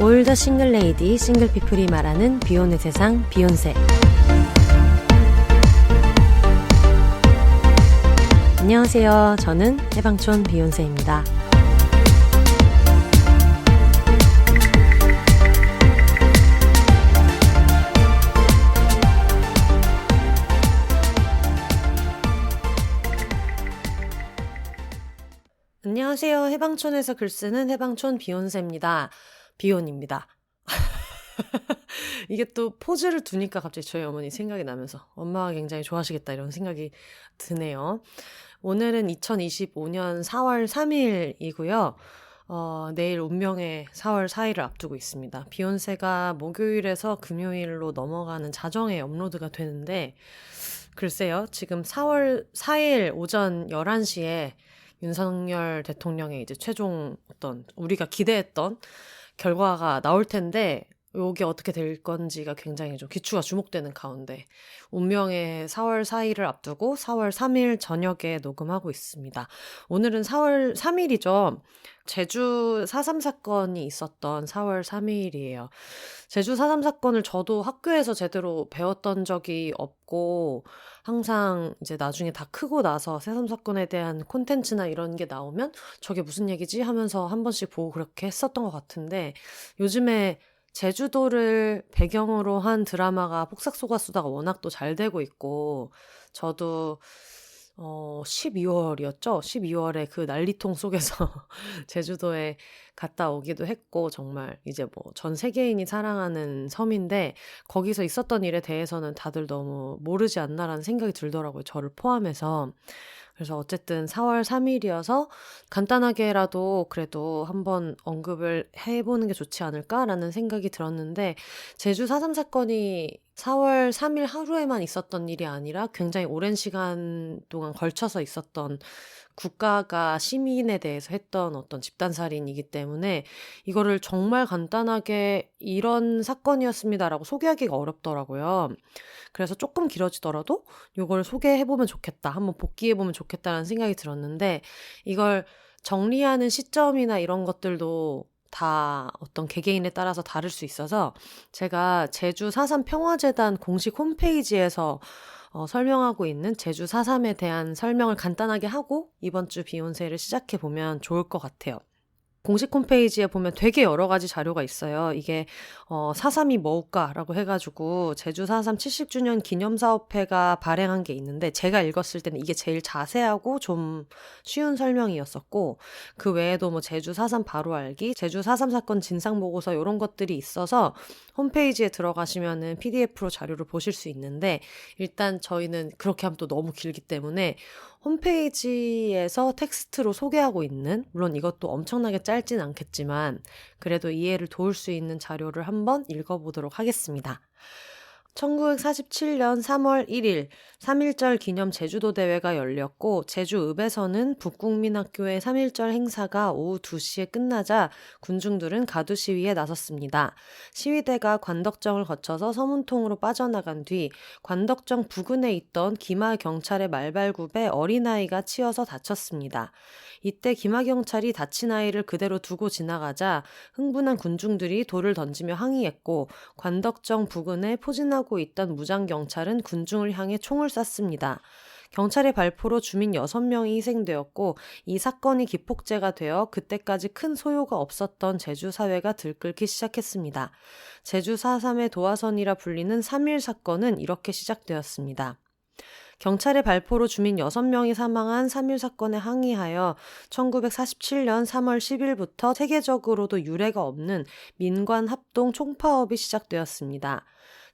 올더 싱글 레이디, 싱글 피플이 말하는 비혼의 세상, 비혼세. 안녕하세요. 저는 해방촌 비혼세입니다. 안녕하세요. 해방촌에서 글쓰는 해방촌 비혼세입니다. 비혼입니다. 이게 또 포즈를 두니까 갑자기 저희 어머니 생각이 나면서 엄마가 굉장히 좋아하시겠다 이런 생각이 드네요. 오늘은 2025년 4월 3일이고요. 내일 운명의 4월 4일을 앞두고 있습니다. 비혼세가 목요일에서 금요일로 넘어가는 자정에 업로드가 되는데 글쎄요. 지금 4월 4일 오전 11시에 윤석열 대통령의 이제 최종 어떤 우리가 기대했던 결과가 나올 텐데 이게 어떻게 될 건지가 굉장히 좀 귀추가 주목되는 가운데 운명의 4월 4일을 앞두고 4월 3일 저녁에 녹음하고 있습니다. 오늘은 4월 3일이죠. 제주 4.3 사건이 있었던 4월 3일이에요. 제주 4.3 사건을 저도 학교에서 제대로 배웠던 적이 없고 항상 이제 나중에 다 크고 나서 4.3 사건에 대한 콘텐츠나 이런 게 나오면 저게 무슨 얘기지 하면서 한 번씩 보고 그렇게 했었던 것 같은데 요즘에 제주도를 배경으로 한 드라마가 폭삭소가수다가 워낙 또 잘 되고 있고 저도 12월이었죠? 12월에 그 난리통 속에서 제주도에 갔다 오기도 했고 정말 이제 뭐 전 세계인이 사랑하는 섬인데 거기서 있었던 일에 대해서는 다들 너무 모르지 않나라는 생각이 들더라고요. 저를 포함해서. 그래서 어쨌든 4월 3일이어서 간단하게라도 그래도 한번 언급을 해보는 게 좋지 않을까라는 생각이 들었는데 제주 4.3 사건이 4월 3일 하루에만 있었던 일이 아니라 굉장히 오랜 시간 동안 걸쳐서 있었던 국가가 시민에 대해서 했던 어떤 집단살인이기 때문에 이거를 정말 간단하게 이런 사건이었습니다라고 소개하기가 어렵더라고요. 그래서 조금 길어지더라도 이걸 소개해보면 좋겠다. 한번 복기해보면 좋겠다는 생각이 들었는데 이걸 정리하는 시점이나 이런 것들도 다 어떤 개개인에 따라서 다를 수 있어서 제가 제주 4.3 평화재단 공식 홈페이지에서 설명하고 있는 제주 4.3에 대한 설명을 간단하게 하고 이번 주 비혼세를 시작해보면 좋을 것 같아요. 공식 홈페이지에 보면 되게 여러 가지 자료가 있어요. 이게 4.3이 뭘까라고 해가지고 제주 4.3 70주년 기념사업회가 발행한 게 있는데 제가 읽었을 때는 이게 제일 자세하고 좀 쉬운 설명이었었고 그 외에도 뭐 제주 4.3 바로 알기, 제주 4.3 사건 진상보고서 이런 것들이 있어서 홈페이지에 들어가시면은 PDF로 자료를 보실 수 있는데 일단 저희는 그렇게 하면 또 너무 길기 때문에 홈페이지에서 텍스트로 소개하고 있는 물론 이것도 엄청나게 짧진 않겠지만 그래도 이해를 도울 수 있는 자료를 한번 읽어보도록 하겠습니다. 1947년 3월 1일 3.1절 기념 제주도 대회가 열렸고 제주읍에서는 북국민학교의 3.1절 행사가 오후 2시에 끝나자 군중들은 가두 시위에 나섰습니다. 시위대가 관덕정을 거쳐서 서문통으로 빠져나간 뒤 관덕정 부근에 있던 기마경찰의 말발굽에 어린아이가 치여서 다쳤습니다. 이때 기마경찰이 다친 아이를 그대로 두고 지나가자 흥분한 군중들이 돌을 던지며 항의했고 관덕정 부근에 포진하고 있던 무장경찰은 군중을 향해 총을 쐈습니다. 경찰의 발포로 주민 6명이 희생되었고 이 사건이 기폭제가 되어 그때까지 큰 소요가 없었던 제주 사회가 들끓기 시작했습니다. 제주 4.3의 도화선이라 불리는 3.1 사건은 이렇게 시작되었습니다. 경찰의 발포로 주민 6명이 사망한 3.1 사건에 항의하여 1947년 3월 10일부터 세계적으로도 유례가 없는 민관 합동 총파업이 시작되었습니다.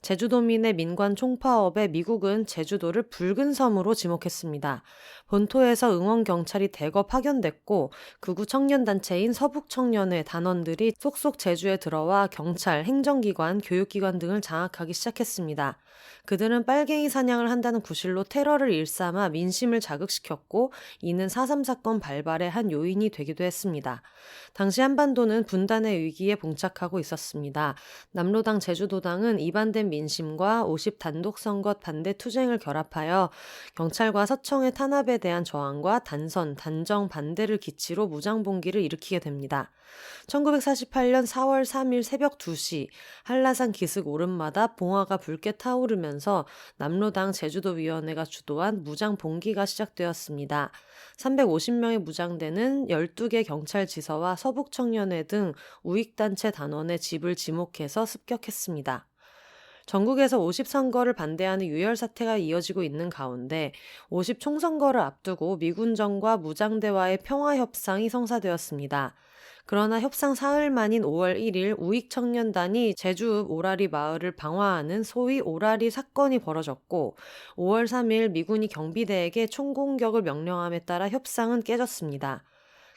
제주도민의 민관 총파업에 미국은 제주도를 붉은 섬으로 지목했습니다. 본토에서 응원경찰이 대거 파견됐고 극우 청년단체인 서북청년회 단원들이 속속 제주에 들어와 경찰, 행정기관, 교육기관 등을 장악하기 시작했습니다. 그들은 빨갱이 사냥을 한다는 구실로 테러를 일삼아 민심을 자극시켰고 이는 4.3 사건 발발의 한 요인이 되기도 했습니다. 당시 한반도는 분단의 위기에 봉착하고 있었습니다. 남로당 제주도당은 이반된 민심과 50 단독 선거 반대 투쟁을 결합하여 경찰과 서청의 탄압에 대한 저항과 단선, 단정 반대를 기치로 무장봉기를 일으키게 됩니다. 1948년 4월 3일 새벽 2시 한라산 기슭 오름마다 봉화가 붉게 타오르면서 남로당 제주도위원회가 주도한 무장봉기가 시작되었습니다. 350명의 무장대는 12개 경찰지서와 서북청년회 등 우익단체 단원의 집을 지목해서 습격했습니다. 전국에서 50 선거를 반대하는 유혈 사태가 이어지고 있는 가운데 50 총선거를 앞두고 미군정과 무장대와의 평화협상이 성사되었습니다. 그러나 협상 사흘 만인 5월 1일 우익청년단이 제주 오라리 마을을 방화하는 소위 오라리 사건이 벌어졌고 5월 3일 미군이 경비대에게 총공격을 명령함에 따라 협상은 깨졌습니다.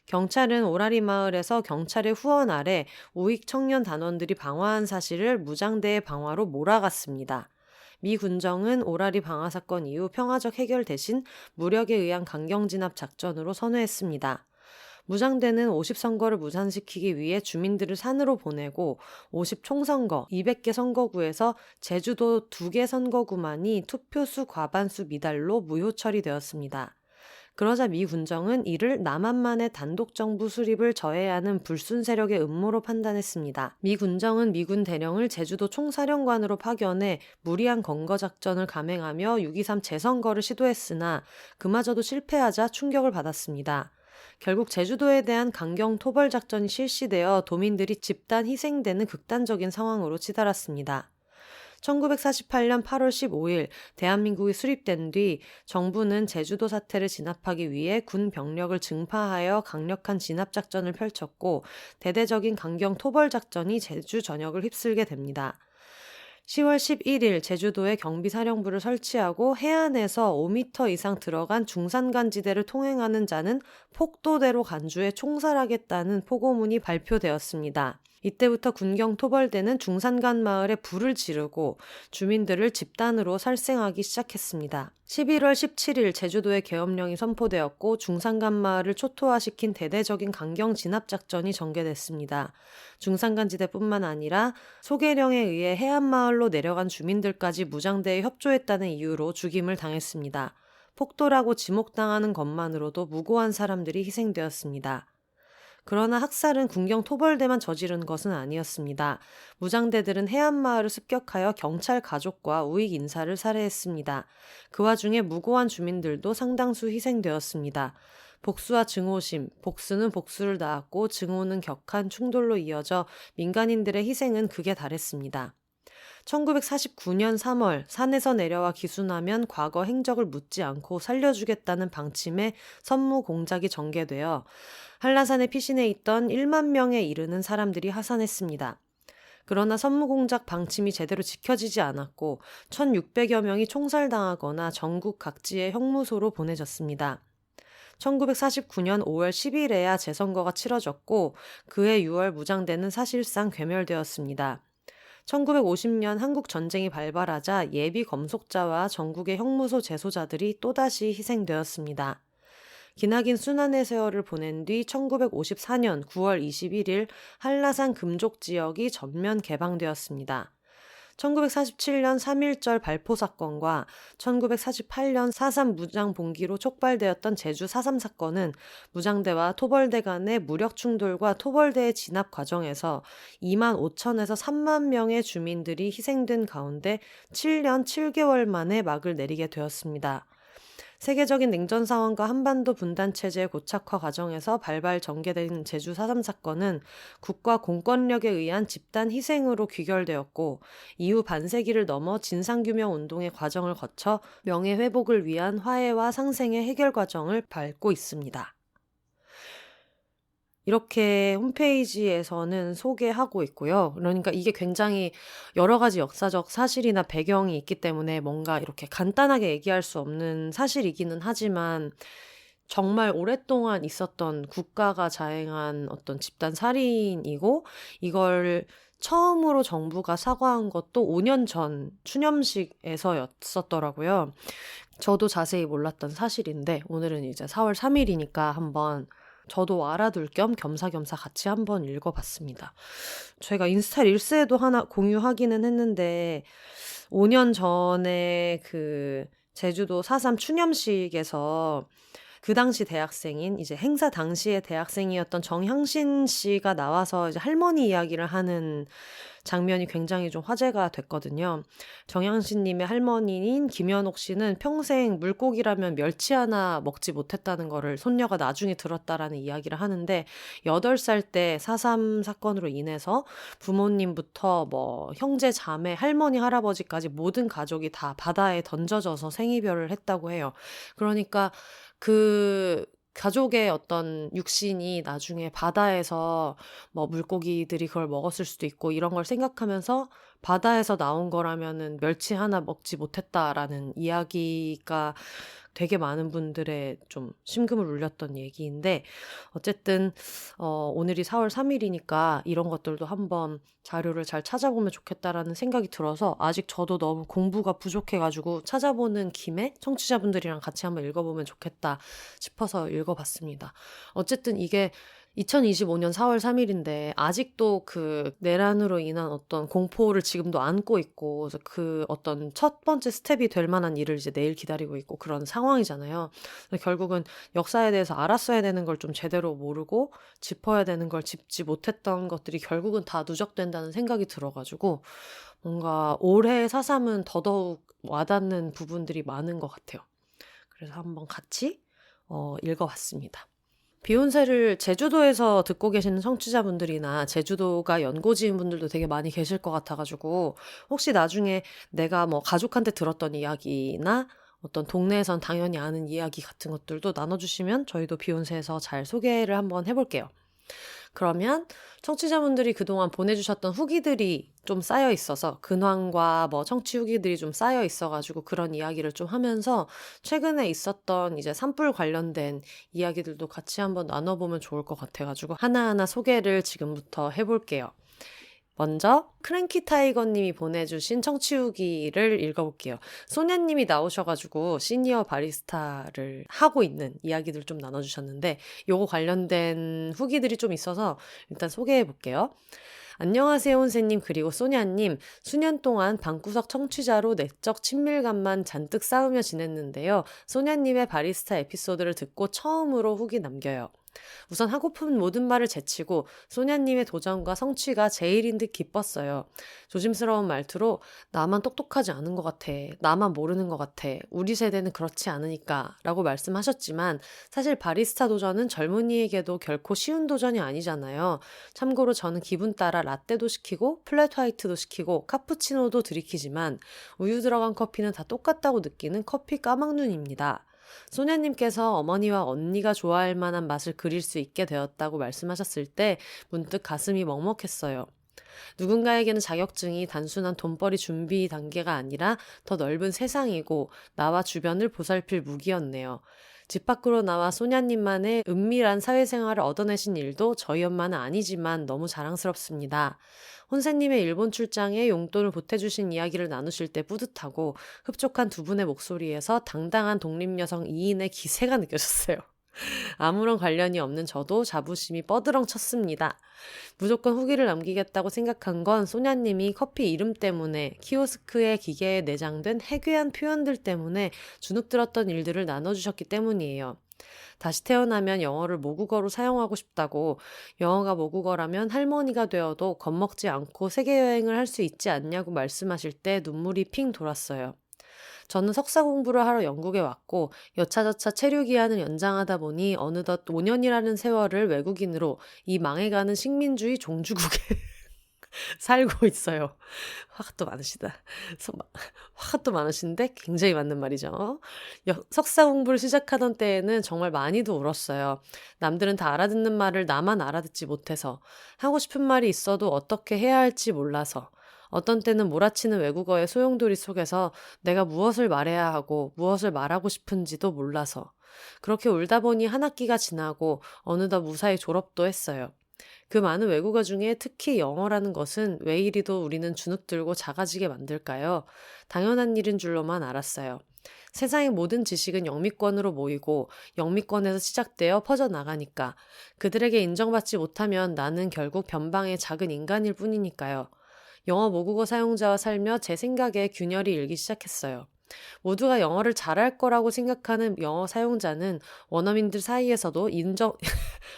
경찰은 오라리 마을에서 경찰의 후원 아래 우익 청년 단원들이 방화한 사실을 무장대의 방화로 몰아갔습니다. 미 군정은 오라리 방화 사건 이후 평화적 해결 대신 무력에 의한 강경 진압 작전으로 선회했습니다. 무장대는 50 선거를 무산시키기 위해 주민들을 산으로 보내고 50 총선거, 200개 선거구에서 제주도 2개 선거구만이 투표수 과반수 미달로 무효 처리되었습니다. 그러자 미 군정은 이를 남한만의 단독 정부 수립을 저해하는 불순 세력의 음모로 판단했습니다. 미 군정은 미군 대령을 제주도 총사령관으로 파견해 무리한 건거 작전을 감행하며 6.23 재선거를 시도했으나 그마저도 실패하자 충격을 받았습니다. 결국 제주도에 대한 강경 토벌 작전이 실시되어 도민들이 집단 희생되는 극단적인 상황으로 치달았습니다. 1948년 8월 15일 대한민국이 수립된 뒤 정부는 제주도 사태를 진압하기 위해 군 병력을 증파하여 강력한 진압 작전을 펼쳤고 대대적인 강경 토벌 작전이 제주 전역을 휩쓸게 됩니다. 10월 11일 제주도에 경비사령부를 설치하고 해안에서 5m 이상 들어간 중산간지대를 통행하는 자는 폭도대로 간주해 총살하겠다는 포고문이 발표되었습니다. 이때부터 군경 토벌대는 중산간 마을에 불을 지르고 주민들을 집단으로 살생하기 시작했습니다. 11월 17일 제주도에 계엄령이 선포되었고 중산간 마을을 초토화시킨 대대적인 강경 진압 작전이 전개됐습니다. 중산간지대뿐만 아니라 소계령에 의해 해안마을로 내려간 주민들까지 무장대에 협조했다는 이유로 죽임을 당했습니다. 폭도라고 지목당하는 것만으로도 무고한 사람들이 희생되었습니다. 그러나 학살은 군경 토벌대만 저지른 것은 아니었습니다. 무장대들은 해안마을을 습격하여 경찰 가족과 우익 인사를 살해했습니다. 그 와중에 무고한 주민들도 상당수 희생되었습니다. 복수와 증오심, 복수는 복수를 낳았고 증오는 격한 충돌로 이어져 민간인들의 희생은 극에 달했습니다. 1949년 3월 산에서 내려와 기순하면 과거 행적을 묻지 않고 살려주겠다는 방침에 선무 공작이 전개되어 한라산에 피신해 있던 1만 명에 이르는 사람들이 하산했습니다. 그러나 선무공작 방침이 제대로 지켜지지 않았고 1,600여 명이 총살당하거나 전국 각지의 형무소로 보내졌습니다. 1949년 5월 10일에야 재선거가 치러졌고 그해 6월 무장대는 사실상 괴멸되었습니다. 1950년 한국 전쟁이 발발하자 예비 검속자와 전국의 형무소 재소자들이 또다시 희생되었습니다. 기나긴 순환의 세월을 보낸 뒤 1954년 9월 21일 한라산 금족 지역이 전면 개방되었습니다. 1947년 3.1절 발포 사건과 1948년 4.3 무장봉기로 촉발되었던 제주 4.3 사건은 무장대와 토벌대 간의 무력 충돌과 토벌대의 진압 과정에서 2만 5천에서 3만 명의 주민들이 희생된 가운데 7년 7개월 만에 막을 내리게 되었습니다. 세계적인 냉전 상황과 한반도 분단 체제의 고착화 과정에서 발발 전개된 제주 4.3 사건은 국가 공권력에 의한 집단 희생으로 귀결되었고 이후 반세기를 넘어 진상규명 운동의 과정을 거쳐 명예회복을 위한 화해와 상생의 해결 과정을 밟고 있습니다. 이렇게 홈페이지에서는 소개하고 있고요. 그러니까 이게 굉장히 여러 가지 역사적 사실이나 배경이 있기 때문에 뭔가 이렇게 간단하게 얘기할 수 없는 사실이기는 하지만 정말 오랫동안 있었던 국가가 자행한 어떤 집단 살인이고 이걸 처음으로 정부가 사과한 것도 5년 전 추념식에서였었더라고요. 저도 자세히 몰랐던 사실인데 오늘은 이제 4월 3일이니까 한번 저도 알아둘 겸 겸사겸사 같이 한번 읽어봤습니다. 제가 인스타 릴스에도 하나 공유하기는 했는데 5년 전에 그 제주도 4.3 추념식에서 그 당시 대학생인 이제 행사 당시의 대학생이었던 정향신 씨가 나와서 이제 할머니 이야기를 하는 장면이 굉장히 좀 화제가 됐거든요. 정향신 님의 할머니인 김연옥 씨는 평생 물고기라면 멸치 하나 먹지 못했다는 거를 손녀가 나중에 들었다라는 이야기를 하는데 8살 때 4.3 사건으로 인해서 부모님부터 뭐 형제, 자매, 할머니, 할아버지까지 모든 가족이 다 바다에 던져져서 생이별을 했다고 해요. 그러니까 그 가족의 어떤 육신이 나중에 바다에서 뭐 물고기들이 그걸 먹었을 수도 있고 이런 걸 생각하면서 바다에서 나온 거라면은 멸치 하나 먹지 못했다라는 이야기가 되게 많은 분들의 좀 심금을 울렸던 얘기인데 어쨌든 오늘이 4월 3일이니까 이런 것들도 한번 자료를 잘 찾아보면 좋겠다라는 생각이 들어서 아직 저도 너무 공부가 부족해가지고 찾아보는 김에 청취자분들이랑 같이 한번 읽어보면 좋겠다 싶어서 읽어봤습니다. 어쨌든 이게 2025년 4월 3일인데 아직도 그 내란으로 인한 어떤 공포를 지금도 안고 있고 그래서 그 어떤 첫 번째 스텝이 될 만한 일을 이제 내일 기다리고 있고 그런 상황이잖아요. 결국은 역사에 대해서 알았어야 되는 걸 좀 제대로 모르고 짚어야 되는 걸 짚지 못했던 것들이 결국은 다 누적된다는 생각이 들어가지고 뭔가 올해 4.3은 더더욱 와닿는 부분들이 많은 것 같아요. 그래서 한번 같이 읽어봤습니다. 비욘세를 제주도에서 듣고 계시는 청취자분들이나 제주도가 연고지인 분들도 되게 많이 계실 것 같아가지고 혹시 나중에 내가 뭐 가족한테 들었던 이야기나 어떤 동네에선 당연히 아는 이야기 같은 것들도 나눠주시면 저희도 비욘세에서 잘 소개를 한번 해볼게요. 그러면 청취자분들이 그동안 보내주셨던 후기들이 좀 쌓여 있어서 근황과 뭐 청취 후기들이 좀 쌓여 있어가지고 그런 이야기를 좀 하면서 최근에 있었던 이제 산불 관련된 이야기들도 같이 한번 나눠보면 좋을 것 같아가지고 하나하나 소개를 지금부터 해볼게요. 먼저 크랭키 타이거님이 보내주신 청취 후기를 읽어볼게요. 소냐님이 나오셔가지고 시니어 바리스타를 하고 있는 이야기들 좀 나눠주셨는데 요거 관련된 후기들이 좀 있어서 일단 소개해볼게요. 안녕하세요 혼세님 그리고 소냐님 수년 동안 방구석 청취자로 내적 친밀감만 잔뜩 쌓으며 지냈는데요. 소냐님의 바리스타 에피소드를 듣고 처음으로 후기 남겨요. 우선 하고픈 모든 말을 제치고 소냐님의 도전과 성취가 제일인 듯 기뻤어요. 조심스러운 말투로 나만 똑똑하지 않은 것 같아. 나만 모르는 것 같아. 우리 세대는 그렇지 않으니까 라고 말씀하셨지만 사실 바리스타 도전은 젊은이에게도 결코 쉬운 도전이 아니잖아요. 참고로 저는 기분 따라 라떼도 시키고 플랫 화이트도 시키고 카푸치노도 들이키지만 우유 들어간 커피는 다 똑같다고 느끼는 커피 까막눈입니다. 소냐님께서 어머니와 언니가 좋아할 만한 맛을 그릴 수 있게 되었다고 말씀하셨을 때 문득 가슴이 먹먹했어요. 누군가에게는 자격증이 단순한 돈벌이 준비 단계가 아니라 더 넓은 세상이고 나와 주변을 보살필 무기였네요. 집 밖으로 나와 소냐님만의 은밀한 사회생활을 얻어내신 일도 저희 엄마는 아니지만 너무 자랑스럽습니다. 혼세님의 일본 출장에 용돈을 보태주신 이야기를 나누실 때 뿌듯하고 흡족한 두 분의 목소리에서 당당한 독립여성 2인의 기세가 느껴졌어요. 아무런 관련이 없는 저도 자부심이 뻐드렁 쳤습니다. 무조건 후기를 남기겠다고 생각한 건 소냐님이 커피 이름 때문에 키오스크의 기계에 내장된 해괴한 표현들 때문에 주눅 들었던 일들을 나눠주셨기 때문이에요. 다시 태어나면 영어를 모국어로 사용하고 싶다고 영어가 모국어라면 할머니가 되어도 겁먹지 않고 세계여행을 할 수 있지 않냐고 말씀하실 때 눈물이 핑 돌았어요. 저는 석사 공부를 하러 영국에 왔고 여차저차 체류 기한을 연장하다 보니 어느덧 5년이라는 세월을 외국인으로 이 망해가는 식민주의 종주국에 살고 있어요. 화가 또 많으시다. 화가 또 많으신데 굉장히 맞는 말이죠. 석사 공부를 시작하던 때에는 정말 많이도 울었어요. 남들은 다 알아듣는 말을 나만 알아듣지 못해서 하고 싶은 말이 있어도 어떻게 해야 할지 몰라서 어떤 때는 몰아치는 외국어의 소용돌이 속에서 내가 무엇을 말해야 하고 무엇을 말하고 싶은지도 몰라서 그렇게 울다 보니 한 학기가 지나고 어느덧 무사히 졸업도 했어요. 그 많은 외국어 중에 특히 영어라는 것은 왜 이리도 우리는 주눅들고 작아지게 만들까요? 당연한 일인 줄로만 알았어요. 세상의 모든 지식은 영미권으로 모이고 영미권에서 시작되어 퍼져나가니까 그들에게 인정받지 못하면 나는 결국 변방의 작은 인간일 뿐이니까요. 영어 모국어 사용자와 살며 제 생각에 균열이 일기 시작했어요. 모두가 영어를 잘할 거라고 생각하는 영어 사용자는 원어민들 사이에서도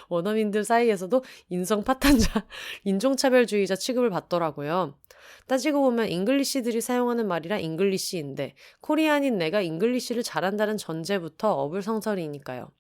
원어민들 사이에서도 인성 파탄자, 인종차별주의자 취급을 받더라고요. 따지고 보면 잉글리시들이 사용하는 말이라 잉글리시인데 코리안인 내가 잉글리시를 잘한다는 전제부터 어불성설이니까요.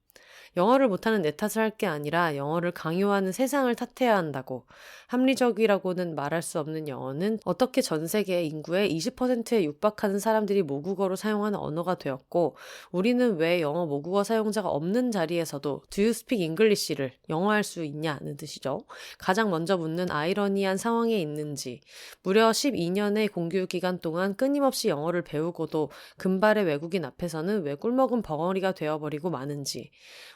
영어를 못하는 내 탓을 할 게 아니라 영어를 강요하는 세상을 탓해야 한다고. 합리적이라고는 말할 수 없는 영어는 어떻게 전 세계 인구의 20%에 육박하는 사람들이 모국어로 사용하는 언어가 되었고, 우리는 왜 영어 모국어 사용자가 없는 자리에서도 Do you speak English를 영어할 수 있냐는 뜻이죠. 가장 먼저 묻는 아이러니한 상황에 있는지, 무려 12년의 공교 기간 동안 끊임없이 영어를 배우고도 금발의 외국인 앞에서는 왜 꿀먹은 벙어리가 되어버리고 마는지,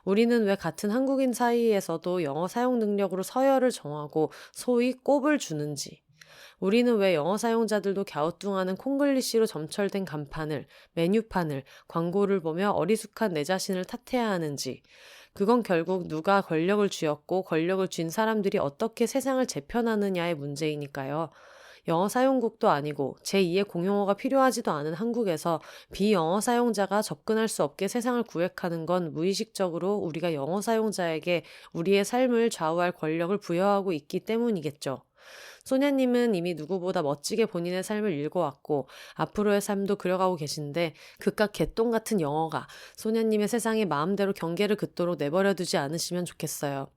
우리는 왜 같은 한국인 사이에서도 영어 사용 능력으로 서열을 정하고 소위 꼽을 주는지, 우리는 왜 영어 사용자들도 갸우뚱하는 콩글리시로 점철된 간판을, 메뉴판을, 광고를 보며 어리숙한 내 자신을 탓해야 하는지, 그건 결국 누가 권력을 쥐었고 권력을 쥔 사람들이 어떻게 세상을 재편하느냐의 문제이니까요. 영어 사용국도 아니고 제2의 공용어가 필요하지도 않은 한국에서 비영어 사용자가 접근할 수 없게 세상을 구획하는 건 무의식적으로 우리가 영어 사용자에게 우리의 삶을 좌우할 권력을 부여하고 있기 때문이겠죠. 소냐님은 이미 누구보다 멋지게 본인의 삶을 읽어왔고 앞으로의 삶도 그려가고 계신데 그깟 개똥 같은 영어가 소냐님의 세상에 마음대로 경계를 긋도록 내버려두지 않으시면 좋겠어요.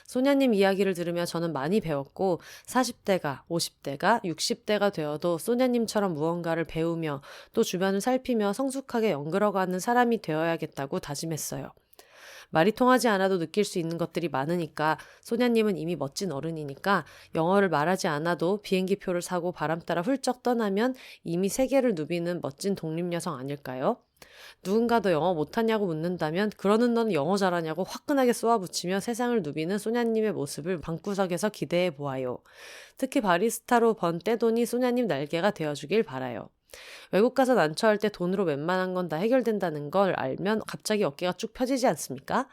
소냐님 이야기를 들으며 저는 많이 배웠고 40대가, 50대가, 60대가 되어도 소냐님처럼 무언가를 배우며 또 주변을 살피며 성숙하게 연결어가는 사람이 되어야겠다고 다짐했어요. 말이 통하지 않아도 느낄 수 있는 것들이 많으니까 소냐님은 이미 멋진 어른이니까 영어를 말하지 않아도 비행기표를 사고 바람 따라 훌쩍 떠나면 이미 세계를 누비는 멋진 독립여성 아닐까요? 누군가 더 영어 못하냐고 묻는다면 그러는 넌 영어 잘하냐고 화끈하게 쏘아붙이며 세상을 누비는 소냐님의 모습을 방구석에서 기대해 보아요. 특히 바리스타로 번 떼돈이 소냐님 날개가 되어주길 바라요. 외국 가서 난처할 때 돈으로 웬만한 건 다 해결된다는 걸 알면 갑자기 어깨가 쭉 펴지지 않습니까?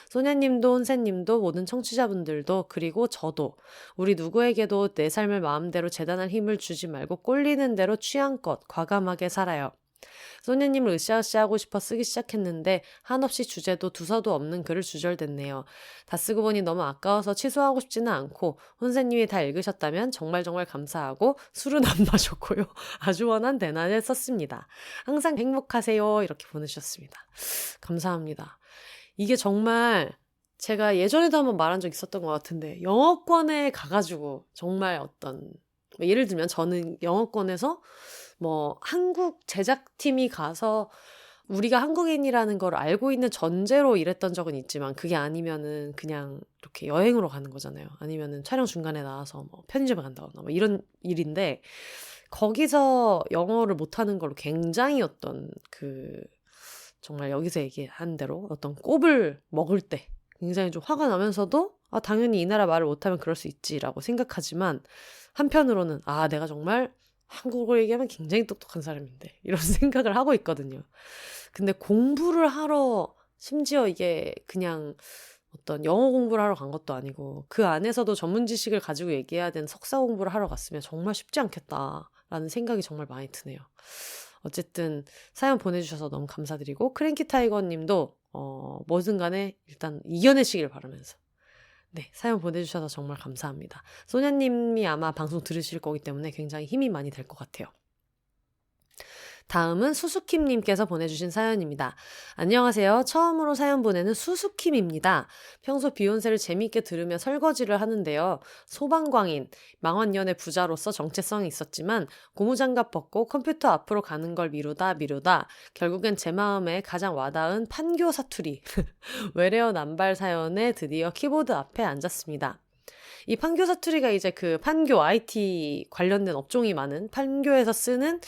소냐님도 혼세님도 모든 청취자분들도 그리고 저도 우리 누구에게도 내 삶을 마음대로 재단할 힘을 주지 말고 꼴리는 대로 취향껏 과감하게 살아요. 소냐님을 으쌰으쌰하고 싶어 쓰기 시작했는데 한없이 주제도 두서도 없는 글을 주절댔네요. 다 쓰고 보니 너무 아까워서 취소하고 싶지는 않고 혼세님이 다 읽으셨다면 정말 감사하고 술은 안 마셨고요. 아주 원한 대난을 썼습니다. 항상 행복하세요. 이렇게 보내주셨습니다. 감사합니다. 이게 정말 제가 예전에도 한번 말한 적 있었던 것 같은데 영어권에 가가지고 정말 어떤 예를 들면 저는 영어권에서 한국 제작팀이 가서 우리가 한국인이라는 걸 알고 있는 전제로 일했던 적은 있지만 그게 아니면은 그냥 이렇게 여행으로 가는 거잖아요. 아니면은 촬영 중간에 나와서 편의점에 간다거나 이런 일인데 거기서 영어를 못하는 걸로 굉장히 정말 여기서 얘기한 대로 어떤 꼽을 먹을 때 굉장히 좀 화가 나면서도 당연히 이 나라 말을 못하면 그럴 수 있지라고 생각하지만 한편으로는 내가 정말 한국어를 얘기하면 굉장히 똑똑한 사람인데 이런 생각을 하고 있거든요. 근데 공부를 하러 심지어 이게 그냥 어떤 영어 공부를 하러 간 것도 아니고 그 안에서도 전문 지식을 가지고 얘기해야 되는 석사 공부를 하러 갔으면 정말 쉽지 않겠다라는 생각이 정말 많이 드네요. 어쨌든 사연 보내주셔서 너무 감사드리고 크랭키 타이거 님도 뭐든 간에 일단 이겨내시길 바라면서 네, 사연 보내주셔서 정말 감사합니다. 소냐님이 아마 방송 들으실 거기 때문에 굉장히 힘이 많이 될 것 같아요. 다음은 수수킴님께서 보내주신 사연입니다. 안녕하세요. 처음으로 사연 보내는 수수킴입니다. 평소 비욘세를 재미있게 들으며 설거지를 하는데요. 소방광인, 망원연의 부자로서 정체성이 있었지만 고무장갑 벗고 컴퓨터 앞으로 가는 걸 미루다 결국엔 제 마음에 가장 와닿은 판교 사투리, 외래어 남발 사연에 드디어 키보드 앞에 앉았습니다. 이 판교 사투리가 이제 그 판교 IT 관련된 업종이 많은 판교에서 쓰는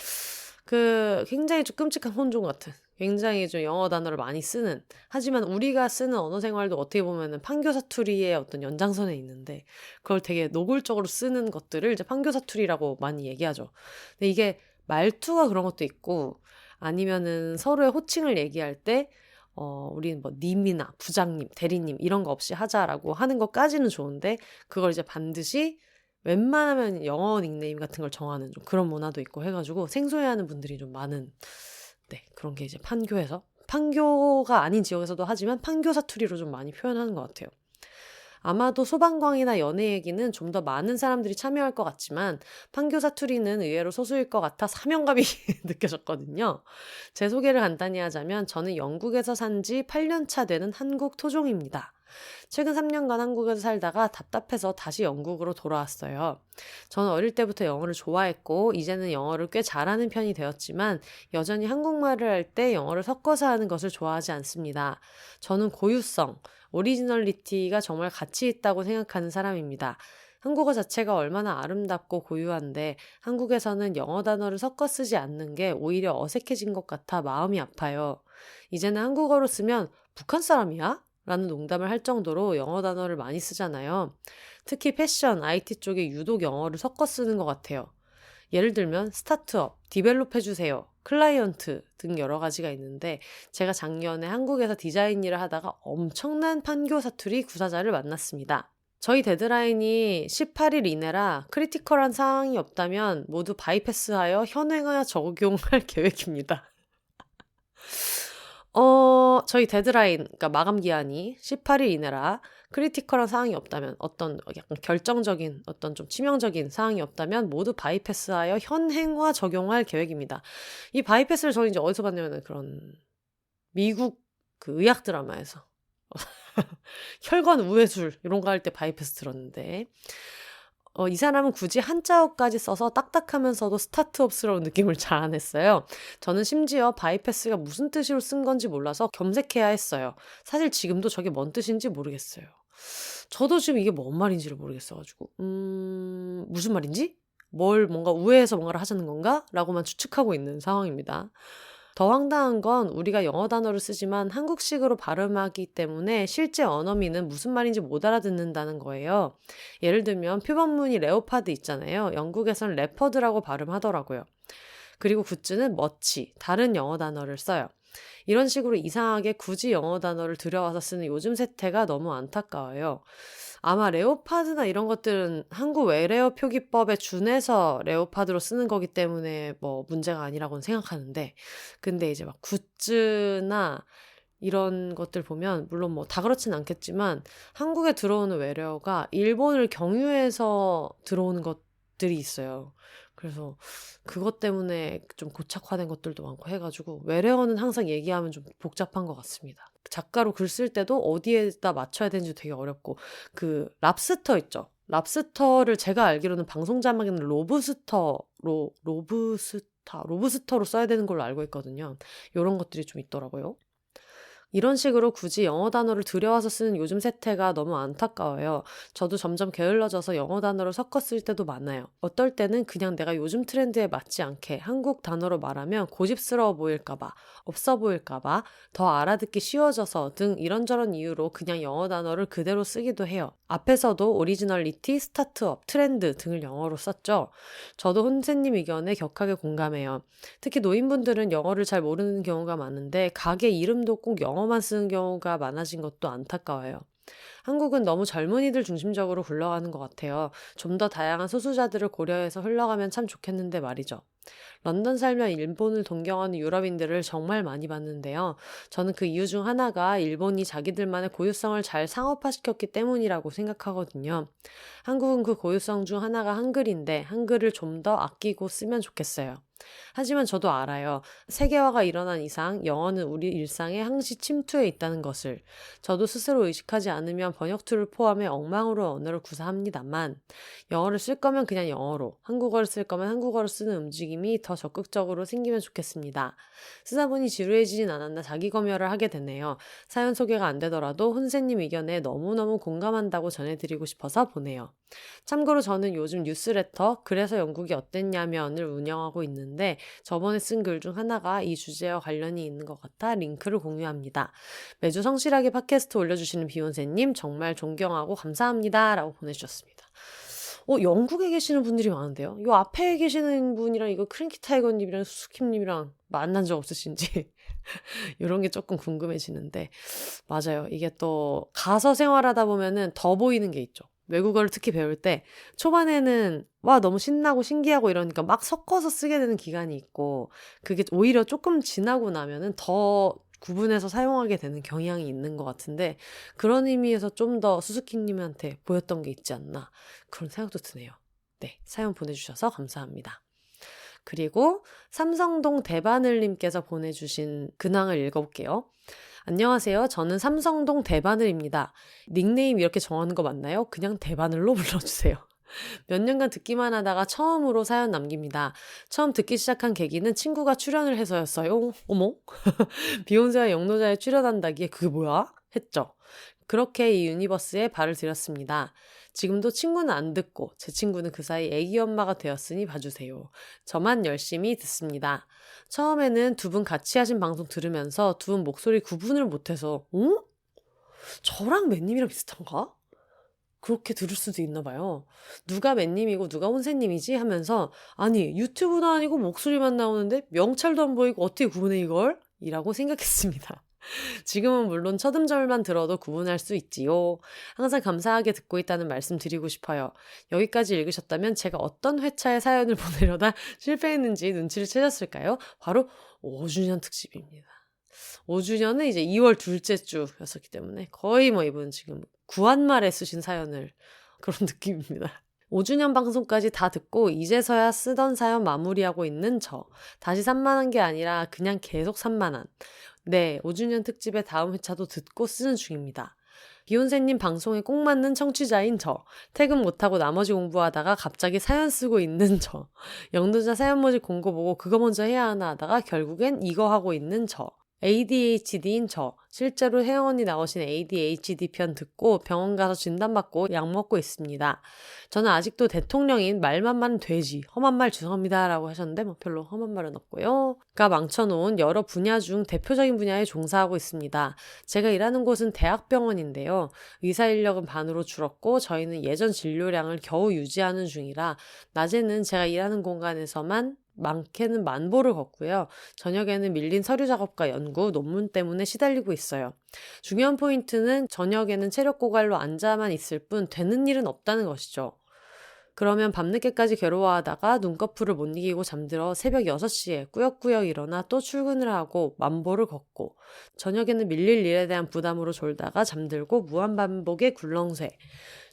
굉장히 좀 끔찍한 혼종 같은 굉장히 좀 영어 단어를 많이 쓰는 하지만 우리가 쓰는 언어 생활도 어떻게 보면은 판교 사투리의 어떤 연장선에 있는데 그걸 되게 노골적으로 쓰는 것들을 이제 판교 사투리라고 많이 얘기하죠. 근데 이게 말투가 그런 것도 있고 아니면은 서로의 호칭을 얘기할 때 우리는 뭐 님이나 부장님, 대리님 이런 거 없이 하자라고 하는 것까지는 좋은데 그걸 이제 반드시 웬만하면 영어 닉네임 같은 걸 정하는 좀 그런 문화도 있고 해 가지고 생소해하는 분들이 좀 많은 네 그런 게 이제 판교가 아닌 지역에서도 하지만 판교 사투리로 좀 많이 표현하는 것 같아요. 아마도 소방광이나 연애 얘기는 좀 더 많은 사람들이 참여할 것 같지만 판교 사투리는 의외로 소수일 것 같아 사명감이 느껴졌거든요. 제 소개를 간단히 하자면 저는 영국에서 산 지 8년 차 되는 한국 토종입니다. 최근 3년간 한국에서 살다가 답답해서 다시 영국으로 돌아왔어요. 저는 어릴 때부터 영어를 좋아했고 이제는 영어를 꽤 잘하는 편이 되었지만 여전히 한국말을 할 때 영어를 섞어서 하는 것을 좋아하지 않습니다. 저는 고유성, 오리지널리티가 정말 가치 있다고 생각하는 사람입니다. 한국어 자체가 얼마나 아름답고 고유한데 한국에서는 영어 단어를 섞어 쓰지 않는 게 오히려 어색해진 것 같아 마음이 아파요. 이제는 한국어로 쓰면 북한 사람이야? 라는 농담을 할 정도로 영어 단어를 많이 쓰잖아요. 특히 패션, IT 쪽에 유독 영어를 섞어 쓰는 것 같아요. 예를 들면 스타트업, 디벨롭 해주세요, 클라이언트 등 여러 가지가 있는데 제가 작년에 한국에서 디자인 일을 하다가 엄청난 판교 사투리 구사자를 만났습니다. 저희 데드라인이 18일 이내라 크리티컬한 사항이 없다면 모두 바이패스하여 현행화 적용할 계획입니다. 저희 데드라인, 그러니까 마감 기한이 18일 이내라 크리티컬한 사항이 없다면 어떤 약간 결정적인 어떤 좀 치명적인 사항이 없다면 모두 바이패스하여 현행화 적용할 계획입니다. 이 바이패스를 저는 이제 어디서 봤냐면 그런 미국 그 의학 드라마에서 혈관 우회술 이런 거 할 때 바이패스 들었는데 이 사람은 굳이 한자어까지 써서 딱딱하면서도 스타트업스러운 느낌을 자아냈어요. 저는 심지어 바이패스가 무슨 뜻으로 쓴 건지 몰라서 검색해야 했어요. 사실 지금도 저게 뭔 뜻인지 모르겠어요. 저도 지금 이게 뭔 말인지를 모르겠어가지고 무슨 말인지? 뭔가 우회해서 뭔가를 하자는 건가? 라고만 추측하고 있는 상황입니다. 더 황당한 건 우리가 영어 단어를 쓰지만 한국식으로 발음하기 때문에 실제 언어민은 무슨 말인지 못 알아듣는다는 거예요. 예를 들면 표본무늬 레오파드 있잖아요. 영국에선 레퍼드라고 발음하더라고요. 그리고 굿즈는 머치, 다른 영어 단어를 써요. 이런 식으로 이상하게 굳이 영어 단어를 들여와서 쓰는 요즘 세태가 너무 안타까워요. 아마 레오파드나 이런 것들은 한국 외래어 표기법에 준해서 레오파드로 쓰는 거기 때문에 뭐 문제가 아니라고는 생각하는데 근데 이제 막 굿즈나 이런 것들 보면 물론 뭐 다 그렇진 않겠지만 한국에 들어오는 외래어가 일본을 경유해서 들어오는 것들이 있어요. 그래서 그것 때문에 좀 고착화된 것들도 많고 해가지고 외래어는 항상 얘기하면 좀 복잡한 것 같습니다. 작가로 글 쓸 때도 어디에다 맞춰야 되는지 되게 어렵고 그 랍스터 있죠. 랍스터를 제가 알기로는 방송 자막에는 로브스터로 써야 되는 걸로 알고 있거든요. 이런 것들이 좀 있더라고요. 이런 식으로 굳이 영어 단어를 들여와서 쓰는 요즘 세태가 너무 안타까워요. 저도 점점 게을러져서 영어 단어를 섞어 쓸 때도 많아요. 어떨 때는 그냥 내가 요즘 트렌드에 맞지 않게 한국 단어로 말하면 고집스러워 보일까봐, 없어 보일까봐, 더 알아듣기 쉬워져서 등 이런저런 이유로 그냥 영어 단어를 그대로 쓰기도 해요. 앞에서도 오리지널리티, 스타트업, 트렌드 등을 영어로 썼죠. 저도 혼세님 의견에 격하게 공감해요. 특히 노인분들은 영어를 잘 모르는 경우가 많은데 가게 이름도 꼭 영어만 쓰는 경우가 많아진 것도 안타까워요. 한국은 너무 젊은이들 중심적으로 굴러가는 것 같아요. 좀 더 다양한 소수자들을 고려해서 흘러가면 참 좋겠는데 말이죠. 런던 살며 일본을 동경하는 유럽인들을 정말 많이 봤는데요. 저는 그 이유 중 하나가 일본이 자기들만의 고유성을 잘 상업화시켰기 때문이라고 생각하거든요. 한국은 그 고유성 중 하나가 한글인데 한글을 좀 더 아끼고 쓰면 좋겠어요. 하지만 저도 알아요. 세계화가 일어난 이상 영어는 우리 일상에 항시 침투해 있다는 것을. 저도 스스로 의식하지 않으면 번역 툴을 포함해 엉망으로 언어를 구사합니다만 영어를 쓸 거면 그냥 영어로, 한국어를 쓸 거면 한국어로 쓰는 움직임이 더 적극적으로 생기면 좋겠습니다. 쓰다 보니 지루해지진 않았나 자기 검열을 하게 되네요. 사연 소개가 안 되더라도 혼세님 의견에 너무너무 공감한다고 전해드리고 싶어서 보내요. 참고로 저는 요즘 뉴스레터 그래서 영국이 어땠냐면을 운영하고 있는데 저번에 쓴 글 중 하나가 이 주제와 관련이 있는 것 같아 링크를 공유합니다. 매주 성실하게 팟캐스트 올려주시는 비욘세님 정말 존경하고 감사합니다 라고 보내주셨습니다. 영국에 계시는 분들이 많은데요. 요 앞에 계시는 분이랑 이거 크랭키 타이거님이랑 수수킴님이랑 만난 적 없으신지 요런 게 조금 궁금해지는데 맞아요. 이게 또 가서 생활하다 보면은 더 보이는 게 있죠. 외국어를 특히 배울 때 초반에는 와 너무 신나고 신기하고 이러니까 막 섞어서 쓰게 되는 기간이 있고 그게 오히려 조금 지나고 나면은 더 구분해서 사용하게 되는 경향이 있는 것 같은데 그런 의미에서 좀 더 수수께님한테 보였던 게 있지 않나 그런 생각도 드네요. 네, 사연 보내주셔서 감사합니다. 그리고 삼성동 대바늘님께서 보내주신 근황을 읽어볼게요. 안녕하세요. 저는 삼성동 대바늘입니다. 닉네임 이렇게 정하는 거 맞나요? 그냥 대바늘로 불러주세요. 몇 년간 듣기만 하다가 처음으로 사연 남깁니다. 처음 듣기 시작한 계기는 친구가 출연을 해서였어요. 어머? 비욘세와 영노자에 출연한다기에 그게 뭐야? 했죠. 그렇게 이 유니버스에 발을 들였습니다. 지금도 친구는 안 듣고 제 친구는 그 사이 애기 엄마가 되었으니 봐주세요. 저만 열심히 듣습니다. 처음에는 두 분 같이 하신 방송 들으면서 두 분 목소리 구분을 못해서 저랑 맨님이랑 비슷한가? 그렇게 들을 수도 있나 봐요. 누가 맨님이고 누가 혼세님이지 하면서 아니 유튜브도 아니고 목소리만 나오는데 명찰도 안 보이고 어떻게 구분해 이걸? 이라고 생각했습니다. 지금은 물론 첫 음절만 들어도 구분할 수 있지요. 항상 감사하게 듣고 있다는 말씀 드리고 싶어요. 여기까지 읽으셨다면 제가 어떤 회차에 사연을 보내려다 실패했는지 눈치를 채셨을까요? 바로 5주년 특집입니다. 5주년은 이제 2월 둘째 주였었기 때문에 거의 뭐 이분 지금 구한말에 쓰신 사연을 그런 느낌입니다. 5주년 방송까지 다 듣고 이제서야 쓰던 사연 마무리하고 있는 저. 다시 산만한 게 아니라 그냥 계속 산만한. 네, 5주년 특집의 다음 회차도 듣고 쓰는 중입니다. 비욘세님 방송에 꼭 맞는 청취자인 저. 퇴근 못하고 나머지 공부하다가 갑자기 사연 쓰고 있는 저. 영도자 사연 모집 공고 보고 그거 먼저 해야 하나 하다가 결국엔 이거 하고 있는 저. ADHD인 저. 실제로 혜영언니 나오신 ADHD 편 듣고 병원 가서 진단받고 약 먹고 있습니다. 저는 아직도 대통령인 말만 많은 돼지, 험한 말 죄송합니다 라고 하셨는데 뭐 별로 험한 말은 없고요. 가 망쳐놓은 여러 분야 중 대표적인 분야에 종사하고 있습니다. 제가 일하는 곳은 대학병원인데요. 의사 인력은 반으로 줄었고 저희는 예전 진료량을 겨우 유지하는 중이라 낮에는 제가 일하는 공간에서만 많게는 만보를 걷고요. 저녁에는 밀린 서류 작업과 연구, 논문 때문에 시달리고 있어요. 중요한 포인트는 저녁에는 체력 고갈로 앉아만 있을 뿐 되는 일은 없다는 것이죠. 그러면 밤늦게까지 괴로워하다가 눈꺼풀을 못 이기고 잠들어 새벽 6시에 꾸역꾸역 일어나 또 출근을 하고 만보를 걷고 저녁에는 밀릴 일에 대한 부담으로 졸다가 잠들고 무한반복의 굴렁쇠.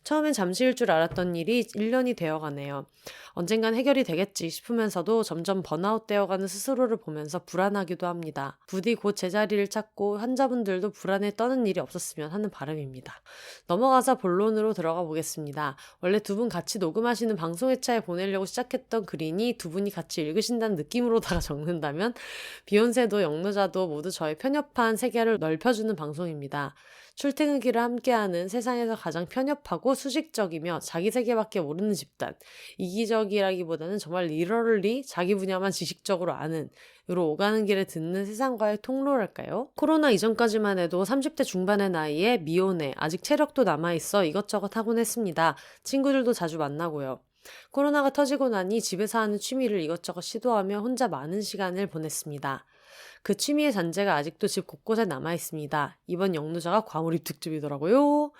처음엔 잠시일 줄 알았던 일이 1년이 되어가네요. 언젠간 해결이 되겠지 싶으면서도 점점 번아웃 되어가는 스스로를 보면서 불안하기도 합니다. 부디 곧 제자리를 찾고 환자분들도 불안에 떠는 일이 없었으면 하는 바람입니다. 넘어가서 본론으로 들어가 보겠습니다. 원래 두 분 같이 녹음하시는 방송 회차에 보내려고 시작했던 글이니 두 분이 같이 읽으신다는 느낌으로다가 적는다면 비욘세도 영노자도 모두 저의 편협한 세계를 넓혀주는 방송입니다. 출퇴근길을 함께하는 세상에서 가장 편협하고 수직적이며 자기 세계밖에 모르는 집단. 이기적이라기보다는 정말 리러럴리 자기 분야만 지식적으로 아는 으로 오가는 길에 듣는 세상과의 통로랄까요? 코로나 이전까지만 해도 30대 중반의 나이에 미혼에 아직 체력도 남아있어 이것저것 하곤 했습니다. 친구들도 자주 만나고요. 코로나가 터지고 나니 집에서 하는 취미를 이것저것 시도하며 혼자 많은 시간을 보냈습니다. 그 취미의 잔재가 아직도 집 곳곳에 남아있습니다. 이번 영누자가 과몰입 특집이더라고요.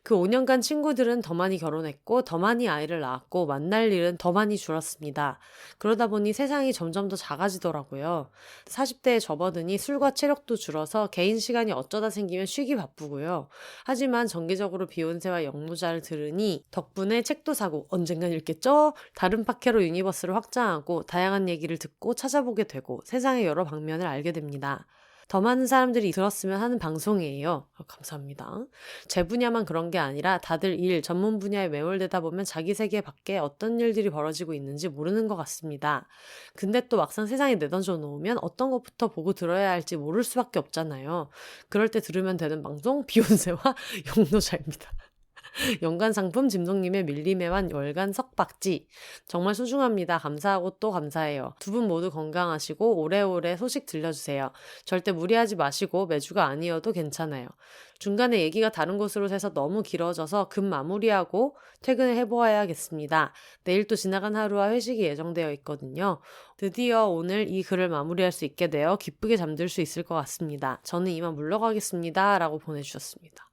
그 5년간 친구들은 더 많이 결혼했고 더 많이 아이를 낳았고 만날 일은 더 많이 줄었습니다. 그러다 보니 세상이 점점 더 작아지더라고요. 40대에 접어드니 술과 체력도 줄어서 개인 시간이 어쩌다 생기면 쉬기 바쁘고요. 하지만 정기적으로 비욘세와 영누자를 들으니 덕분에 책도 사고 언젠간 읽겠죠? 다른 팟캐로 유니버스를 확장하고 다양한 얘기를 듣고 찾아보게 되고 세상의 여러 방면을 알게 됩니다. 더 많은 사람들이 들었으면 하는 방송이에요. 감사합니다. 제 분야만 그런 게 아니라 다들 일, 전문 분야에 매몰되다 보면 자기 세계 밖에 어떤 일들이 벌어지고 있는지 모르는 것 같습니다. 근데 또 막상 세상에 내던져 놓으면 어떤 것부터 보고 들어야 할지 모를 수밖에 없잖아요. 그럴 때 들으면 되는 방송 비욘세와 영노자입니다. 연간 상품 짐송님의 밀리메완 월간 석박지. 정말 소중합니다. 감사하고 또 감사해요. 두 분 모두 건강하시고 오래오래 소식 들려주세요. 절대 무리하지 마시고 매주가 아니어도 괜찮아요. 중간에 얘기가 다른 곳으로 새서 너무 길어져서 급 마무리하고 퇴근을 해보아야겠습니다. 내일 또 지나간 하루와 회식이 예정되어 있거든요. 드디어 오늘 이 글을 마무리할 수 있게 되어 기쁘게 잠들 수 있을 것 같습니다. 저는 이만 물러가겠습니다. 라고 보내주셨습니다.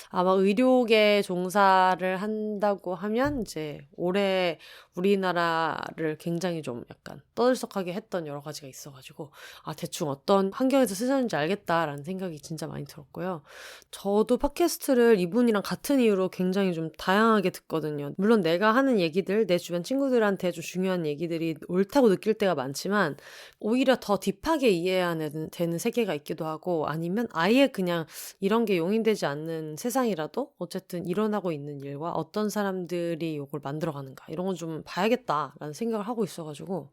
아마 의료계 종사를 한다고 하면 이제 올해 우리나라를 굉장히 좀 약간 떠들썩하게 했던 여러 가지가 있어가지고 대충 어떤 환경에서 쓰셨는지 알겠다라는 생각이 진짜 많이 들었고요. 저도 팟캐스트를 이분이랑 같은 이유로 굉장히 좀 다양하게 듣거든요. 물론 내가 하는 얘기들, 내 주변 친구들한테 좀 중요한 얘기들이 옳다고 느낄 때가 많지만 오히려 더 딥하게 이해해야 되는 세계가 있기도 하고 아니면 아예 그냥 이런 게 용인되지 않는 세상이라도 어쨌든 일어나고 있는 일과 어떤 사람들이 이걸 만들어가는가 이런 건 좀 봐야겠다라는 생각을 하고 있어가지고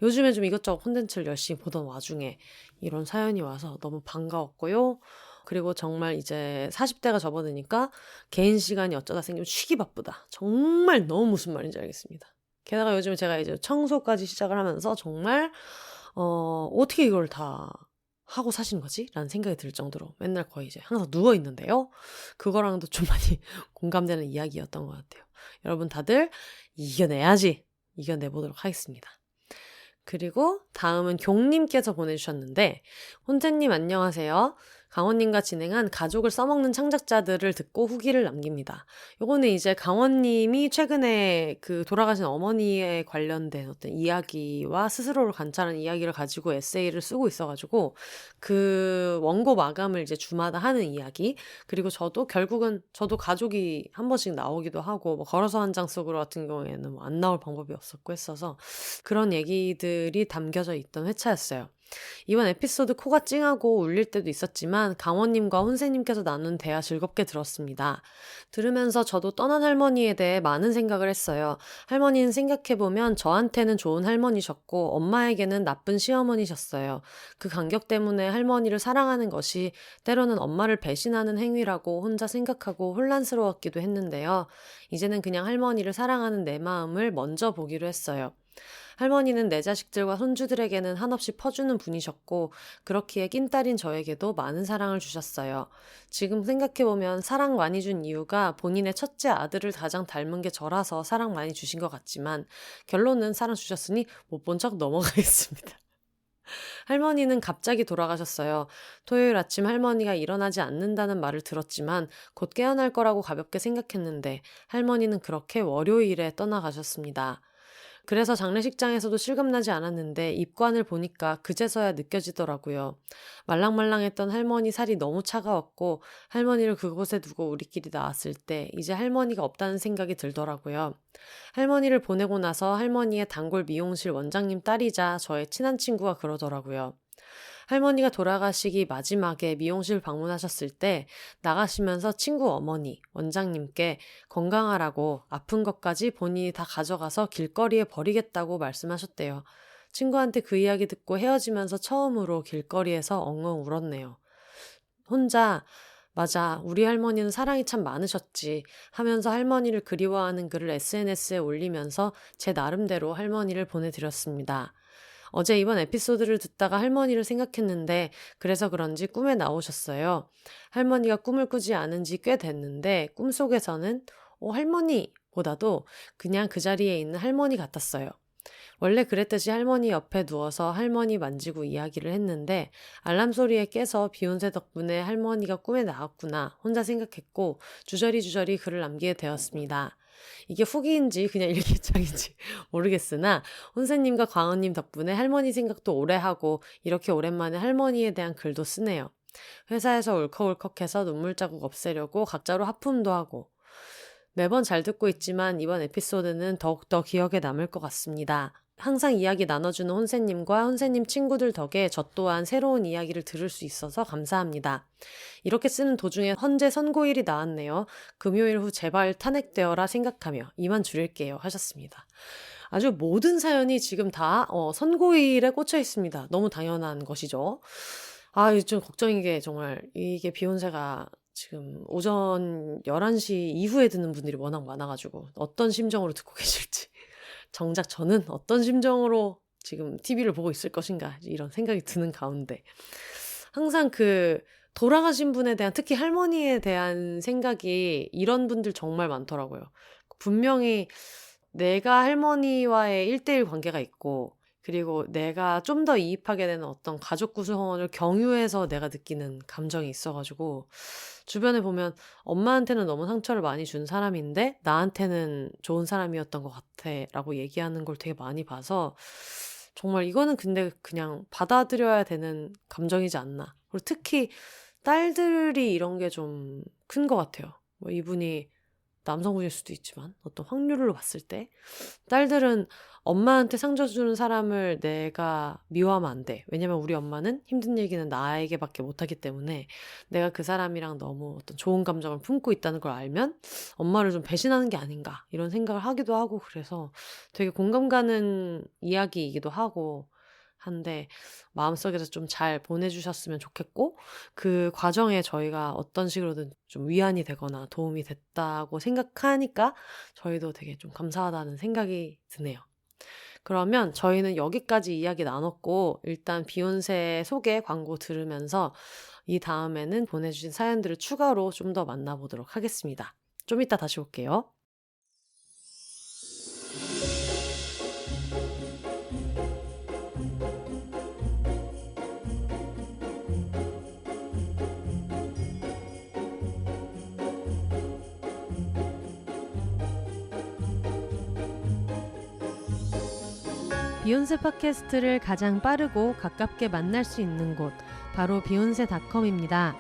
요즘에 좀 이것저것 콘텐츠를 열심히 보던 와중에 이런 사연이 와서 너무 반가웠고요. 그리고 정말 이제 40대가 접어드니까 개인 시간이 어쩌다 생기면 쉬기 바쁘다. 정말 너무 무슨 말인지 알겠습니다. 게다가 요즘 제가 이제 청소까지 시작을 하면서 정말 어떻게 이걸 다 하고 사시는 거지? 라는 생각이 들 정도로 맨날 거의 이제 항상 누워 있는데요. 그거랑도 좀 많이 공감되는 이야기였던 것 같아요. 여러분 다들 이겨내야지. 이겨내보도록 하겠습니다. 그리고 다음은 경님께서 보내주셨는데 혼자님 안녕하세요. 강원님과 진행한 가족을 써먹는 창작자들을 듣고 후기를 남깁니다. 요거는 이제 강원님이 최근에 그 돌아가신 어머니에 관련된 어떤 이야기와 스스로를 관찰하는 이야기를 가지고 에세이를 쓰고 있어가지고 그 원고 마감을 이제 주마다 하는 이야기. 그리고 저도 결국은 저도 가족이 한 번씩 나오기도 하고 뭐 걸어서 한 장 속으로 같은 경우에는 뭐 안 나올 방법이 없었고 했어서 그런 얘기들이 담겨져 있던 회차였어요. 이번 에피소드 코가 찡하고 울릴 때도 있었지만 강원님과 혼세님께서 나눈 대화 즐겁게 들었습니다. 들으면서 저도 떠난 할머니에 대해 많은 생각을 했어요. 할머니는 생각해보면 저한테는 좋은 할머니셨고 엄마에게는 나쁜 시어머니셨어요. 그 간격 때문에 할머니를 사랑하는 것이 때로는 엄마를 배신하는 행위라고 혼자 생각하고 혼란스러웠기도 했는데요. 이제는 그냥 할머니를 사랑하는 내 마음을 먼저 보기로 했어요. 할머니는 내 자식들과 손주들에게는 한없이 퍼주는 분이셨고 그렇기에 낀딸인 저에게도 많은 사랑을 주셨어요. 지금 생각해보면 사랑 많이 준 이유가 본인의 첫째 아들을 가장 닮은 게 저라서 사랑 많이 주신 것 같지만 결론은 사랑 주셨으니 못 본 척 넘어가겠습니다. 할머니는 갑자기 돌아가셨어요. 토요일 아침 할머니가 일어나지 않는다는 말을 들었지만 곧 깨어날 거라고 가볍게 생각했는데 할머니는 그렇게 월요일에 떠나가셨습니다. 그래서 장례식장에서도 실감나지 않았는데 입관을 보니까 그제서야 느껴지더라고요. 말랑말랑했던 할머니 살이 너무 차가웠고 할머니를 그곳에 두고 우리끼리 나왔을 때 이제 할머니가 없다는 생각이 들더라고요. 할머니를 보내고 나서 할머니의 단골 미용실 원장님 딸이자 저의 친한 친구가 그러더라고요. 할머니가 돌아가시기 마지막에 미용실 방문하셨을 때 나가시면서 친구 어머니, 원장님께 건강하라고 아픈 것까지 본인이 다 가져가서 길거리에 버리겠다고 말씀하셨대요. 친구한테 그 이야기 듣고 헤어지면서 처음으로 길거리에서 엉엉 울었네요. 혼자 맞아, 우리 할머니는 사랑이 참 많으셨지 하면서 할머니를 그리워하는 글을 SNS에 올리면서 제 나름대로 할머니를 보내드렸습니다. 어제 이번 에피소드를 듣다가 할머니를 생각했는데 그래서 그런지 꿈에 나오셨어요. 할머니가 꿈을 꾸지 않은 지 꽤 됐는데 꿈속에서는 할머니 보다도 그냥 그 자리에 있는 할머니 같았어요. 원래 그랬듯이 할머니 옆에 누워서 할머니 만지고 이야기를 했는데 알람 소리에 깨서 비욘세 덕분에 할머니가 꿈에 나왔구나 혼자 생각했고 주저리 글을 남기게 되었습니다. 이게 후기인지 그냥 일기장인지 모르겠으나 혼세님과 광원님 덕분에 할머니 생각도 오래 하고 이렇게 오랜만에 할머니에 대한 글도 쓰네요. 회사에서 울컥울컥해서 눈물 자국 없애려고 각자로 하품도 하고 매번 잘 듣고 있지만 이번 에피소드는 더욱더 기억에 남을 것 같습니다. 항상 이야기 나눠주는 혼세님과 혼세님 친구들 덕에 저 또한 새로운 이야기를 들을 수 있어서 감사합니다. 이렇게 쓰는 도중에 헌재 선고일이 나왔네요. 금요일 후 제발 탄핵되어라 생각하며 이만 줄일게요 하셨습니다. 아주 모든 사연이 지금 다 선고일에 꽂혀 있습니다. 너무 당연한 것이죠. 좀 걱정인 게 정말 이게 비욘세가 지금 오전 11시 이후에 듣는 분들이 워낙 많아가지고 어떤 심정으로 듣고 계실지 정작 저는 어떤 심정으로 지금 TV를 보고 있을 것인가 이런 생각이 드는 가운데 항상 그 돌아가신 분에 대한 특히 할머니에 대한 생각이 이런 분들 정말 많더라고요. 분명히 내가 할머니와의 1대1 관계가 있고 그리고 내가 좀 더 이입하게 되는 어떤 가족 구성원을 경유해서 내가 느끼는 감정이 있어가지고 주변에 보면 엄마한테는 너무 상처를 많이 준 사람인데 나한테는 좋은 사람이었던 것 같아 라고 얘기하는 걸 되게 많이 봐서 정말 이거는 근데 그냥 받아들여야 되는 감정이지 않나. 그리고 특히 딸들이 이런 게 좀 큰 것 같아요. 뭐 이분이 남성분일 수도 있지만 어떤 확률로 봤을 때 딸들은 엄마한테 상처 주는 사람을 내가 미워하면 안 돼. 왜냐면 우리 엄마는 힘든 얘기는 나에게밖에 못하기 때문에 내가 그 사람이랑 너무 어떤 좋은 감정을 품고 있다는 걸 알면 엄마를 좀 배신하는 게 아닌가 이런 생각을 하기도 하고 그래서 되게 공감 가는 이야기이기도 하고 한데 마음속에서 좀 잘 보내주셨으면 좋겠고 그 과정에 저희가 어떤 식으로든 좀 위안이 되거나 도움이 됐다고 생각하니까 저희도 되게 좀 감사하다는 생각이 드네요. 그러면 저희는 여기까지 이야기 나눴고 일단 비욘세 소개 광고 들으면서 이 다음에는 보내주신 사연들을 추가로 좀 더 만나보도록 하겠습니다. 좀 이따 다시 올게요. 비욘세 팟캐스트를 가장 빠르고 가깝게 만날 수 있는 곳 바로 비욘세닷컴입니다.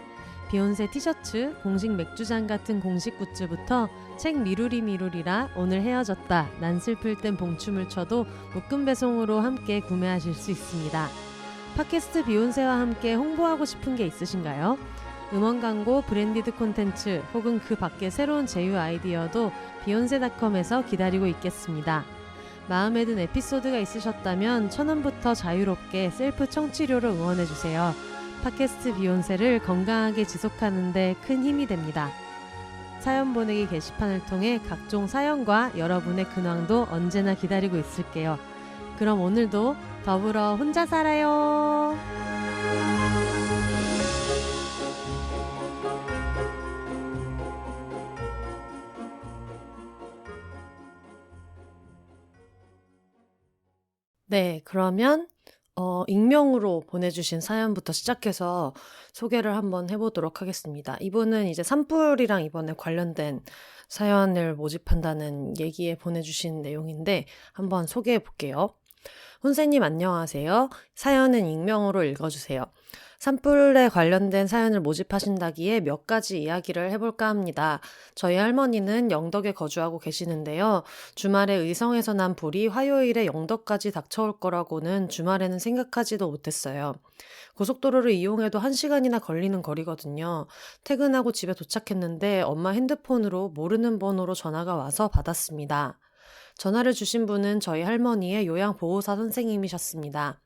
비욘세 티셔츠, 공식 맥주잔 같은 공식 굿즈부터 책 미루리라 오늘 헤어졌다 난 슬플 땐 봉춤을 춰도 묶음 배송으로 함께 구매하실 수 있습니다. 팟캐스트 비욘세와 함께 홍보하고 싶은 게 있으신가요? 음원 광고, 브랜디드 콘텐츠 혹은 그 밖의 새로운 제휴 아이디어도 비욘세닷컴에서 기다리고 있겠습니다. 마음에 든 에피소드가 있으셨다면 1,000원부터 자유롭게 셀프 청취료로 응원해주세요. 팟캐스트 비욘세를 건강하게 지속하는 데 큰 힘이 됩니다. 사연 보내기 게시판을 통해 각종 사연과 여러분의 근황도 언제나 기다리고 있을게요. 그럼 오늘도 더불어 혼자 살아요. 네, 그러면 익명으로 보내주신 사연부터 시작해서 소개를 한번 해보도록 하겠습니다. 이분은 이제 산불이랑 이번에 관련된 사연을 모집한다는 얘기에 보내주신 내용인데 한번 소개해 볼게요. 혼세님 안녕하세요. 사연은 익명으로 읽어주세요. 산불에 관련된 사연을 모집하신다기에 몇 가지 이야기를 해볼까 합니다. 저희 할머니는 영덕에 거주하고 계시는데요. 주말에 의성에서 난 불이 화요일에 영덕까지 닥쳐올 거라고는 주말에는 생각하지도 못했어요. 고속도로를 이용해도 1시간이나 걸리는 거리거든요. 퇴근하고 집에 도착했는데 엄마 핸드폰으로 모르는 번호로 전화가 와서 받았습니다. 전화를 주신 분은 저희 할머니의 요양보호사 선생님이셨습니다.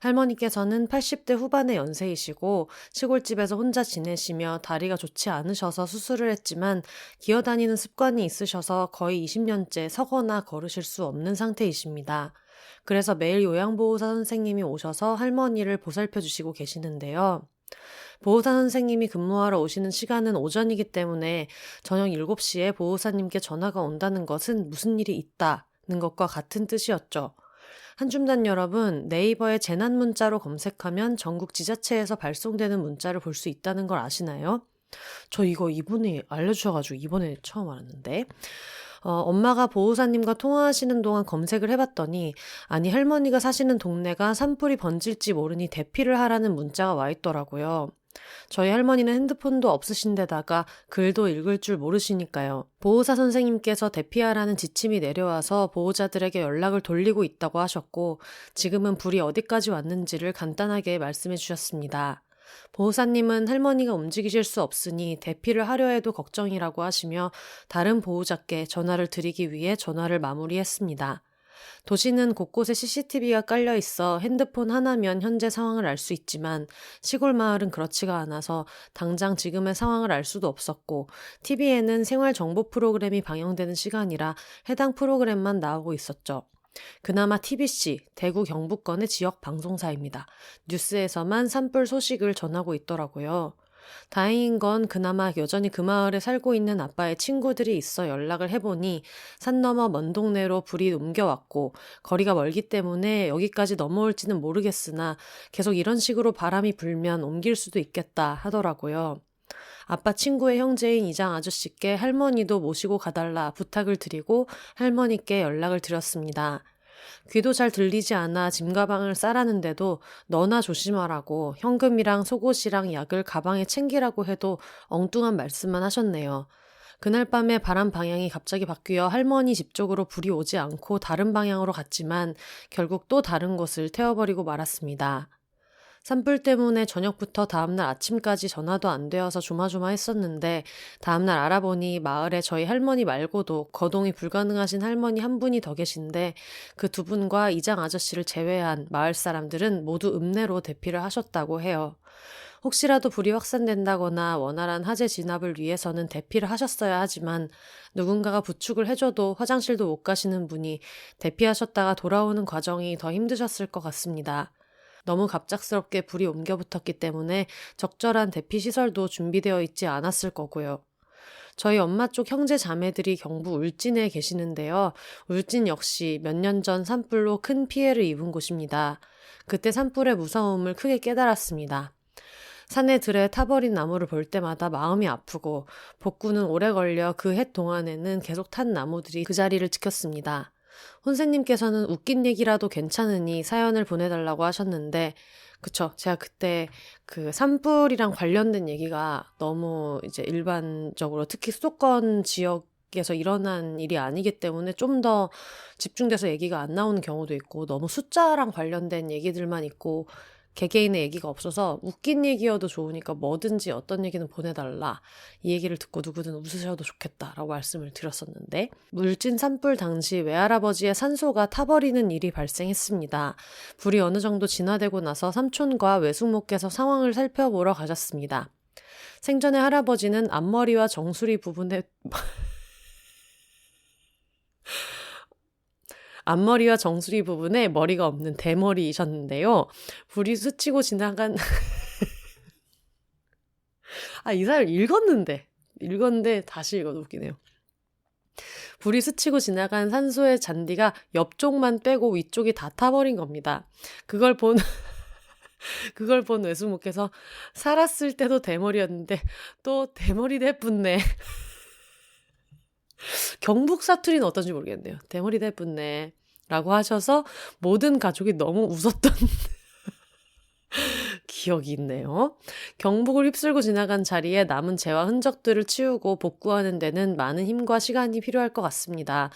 할머니께서는 80대 후반의 연세이시고 시골집에서 혼자 지내시며 다리가 좋지 않으셔서 수술을 했지만 기어다니는 습관이 있으셔서 거의 20년째 서거나 걸으실 수 없는 상태이십니다. 그래서 매일 요양보호사 선생님이 오셔서 할머니를 보살펴 주시고 계시는데요. 보호사 선생님이 근무하러 오시는 시간은 오전이기 때문에 저녁 7시에 보호사님께 전화가 온다는 것은 무슨 일이 있다는 것과 같은 뜻이었죠. 한줌단 여러분, 네이버에 재난 문자로 검색하면 전국 지자체에서 발송되는 문자를 볼 수 있다는 걸 아시나요? 저 이거 이분이 알려주셔가지고 이번에 처음 알았는데 엄마가 보호사님과 통화하시는 동안 검색을 해봤더니 아니 할머니가 사시는 동네가 산불이 번질지 모르니 대피를 하라는 문자가 와 있더라고요. 저희 할머니는 핸드폰도 없으신 데다가 글도 읽을 줄 모르시니까요. 보호사 선생님께서 대피하라는 지침이 내려와서 보호자들에게 연락을 돌리고 있다고 하셨고 지금은 불이 어디까지 왔는지를 간단하게 말씀해 주셨습니다. 보호사님은 할머니가 움직이실 수 없으니 대피를 하려 해도 걱정이라고 하시며 다른 보호자께 전화를 드리기 위해 전화를 마무리했습니다. 도시는 곳곳에 CCTV가 깔려 있어 핸드폰 하나면 현재 상황을 알 수 있지만 시골 마을은 그렇지가 않아서 당장 지금의 상황을 알 수도 없었고 TV에는 생활 정보 프로그램이 방영되는 시간이라 해당 프로그램만 나오고 있었죠. 그나마 TBC, 대구 경북권의 지역 방송사입니다. 뉴스에서만 산불 소식을 전하고 있더라고요. 다행인 건 그나마 여전히 그 마을에 살고 있는 아빠의 친구들이 있어 연락을 해보니 산 너머 먼 동네로 불이 옮겨왔고 거리가 멀기 때문에 여기까지 넘어올지는 모르겠으나 계속 이런 식으로 바람이 불면 옮길 수도 있겠다 하더라고요. 아빠 친구의 형제인 이장 아저씨께 할머니도 모시고 가달라 부탁을 드리고 할머니께 연락을 드렸습니다. 귀도 잘 들리지 않아 짐가방을 싸라는데도 너나 조심하라고 현금이랑 속옷이랑 약을 가방에 챙기라고 해도 엉뚱한 말씀만 하셨네요. 그날 밤에 바람 방향이 갑자기 바뀌어 할머니 집 쪽으로 불이 오지 않고 다른 방향으로 갔지만 결국 또 다른 곳을 태워버리고 말았습니다. 산불 때문에 저녁부터 다음날 아침까지 전화도 안 되어서 조마조마했었는데 다음날 알아보니 마을에 저희 할머니 말고도 거동이 불가능하신 할머니 한 분이 더 계신데 그 두 분과 이장 아저씨를 제외한 마을 사람들은 모두 읍내로 대피를 하셨다고 해요. 혹시라도 불이 확산된다거나 원활한 화재 진압을 위해서는 대피를 하셨어야 하지만 누군가가 부축을 해줘도 화장실도 못 가시는 분이 대피하셨다가 돌아오는 과정이 더 힘드셨을 것 같습니다. 너무 갑작스럽게 불이 옮겨 붙었기 때문에 적절한 대피 시설도 준비되어 있지 않았을 거고요. 저희 엄마 쪽 형제 자매들이 경북 울진에 계시는데요. 울진 역시 몇 년 전 산불로 큰 피해를 입은 곳입니다. 그때 산불의 무서움을 크게 깨달았습니다. 산에 들에 타버린 나무를 볼 때마다 마음이 아프고 복구는 오래 걸려 그 해 동안에는 계속 탄 나무들이 그 자리를 지켰습니다. 혼세님께서는 웃긴 얘기라도 괜찮으니 사연을 보내달라고 하셨는데 그쵸. 제가 그때 그 산불이랑 관련된 얘기가 너무 이제 일반적으로 특히 수도권 지역에서 일어난 일이 아니기 때문에 좀 더 집중돼서 얘기가 안 나오는 경우도 있고 너무 숫자랑 관련된 얘기들만 있고 개개인의 얘기가 없어서 웃긴 얘기여도 좋으니까 뭐든지 어떤 얘기는 보내달라. 이 얘기를 듣고 누구든 웃으셔도 좋겠다라고 말씀을 드렸었는데 울진 산불 당시 외할아버지의 산소가 타버리는 일이 발생했습니다. 불이 어느 정도 진화되고 나서 삼촌과 외숙모께서 상황을 살펴보러 가셨습니다. 생전에 할아버지는 앞머리와 정수리 부분에 앞머리와 정수리 부분에 머리가 없는 대머리이셨는데요. 불이 스치고 지나간 이 사연 읽었는데 다시 읽어도 웃기네요. 불이 스치고 지나간 산소의 잔디가 옆쪽만 빼고 위쪽이 다 타버린 겁니다. 그걸 본 외숙모께서 살았을 때도 대머리였는데 또 대머리 대뿐네. 경북 사투리는 어떤지 모르겠네요. 대머리 대뿐네 라고 하셔서 모든 가족이 너무 웃었던 기억이 있네요. 경북을 휩쓸고 지나간 자리에 남은 재와 흔적들을 치우고 복구하는 데는 많은 힘과 시간이 필요할 것 같습니다.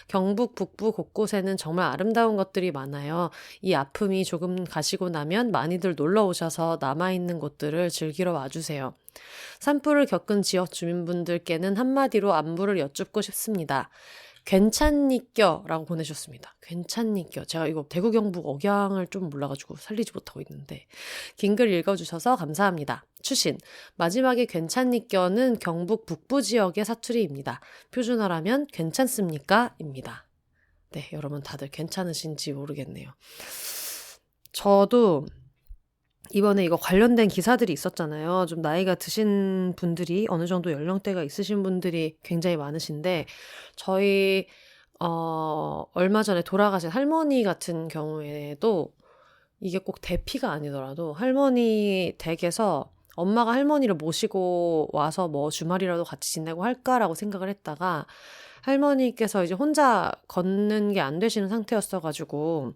경북 북부 곳곳에는 정말 아름다운 것들이 많아요. 이 아픔이 조금 가시고 나면 많이들 놀러 오셔서 남아있는 곳들을 즐기러 와주세요. 산불을 겪은 지역 주민분들께는 한마디로 안부를 여쭙고 싶습니다. 괜찮니껴? 라고 보내셨습니다. 괜찮니껴. 제가 이거 대구 경북 억양을 좀 몰라가지고 살리지 못하고 있는데 긴 글 읽어주셔서 감사합니다. 추신. 마지막에 괜찮니껴는 경북 북부 지역의 사투리입니다. 표준어라면 괜찮습니까? 입니다. 네, 여러분 다들 괜찮으신지 모르겠네요. 저도 이번에 이거 관련된 기사들이 있었잖아요. 좀 나이가 드신 분들이 어느 정도 연령대가 있으신 분들이 굉장히 많으신데 저희 얼마 전에 돌아가신 할머니 같은 경우에도 이게 꼭 대피가 아니더라도 할머니 댁에서 엄마가 할머니를 모시고 와서 뭐 주말이라도 같이 지내고 할까라고 생각을 했다가 할머니께서 이제 혼자 걷는 게 안 되시는 상태였어가지고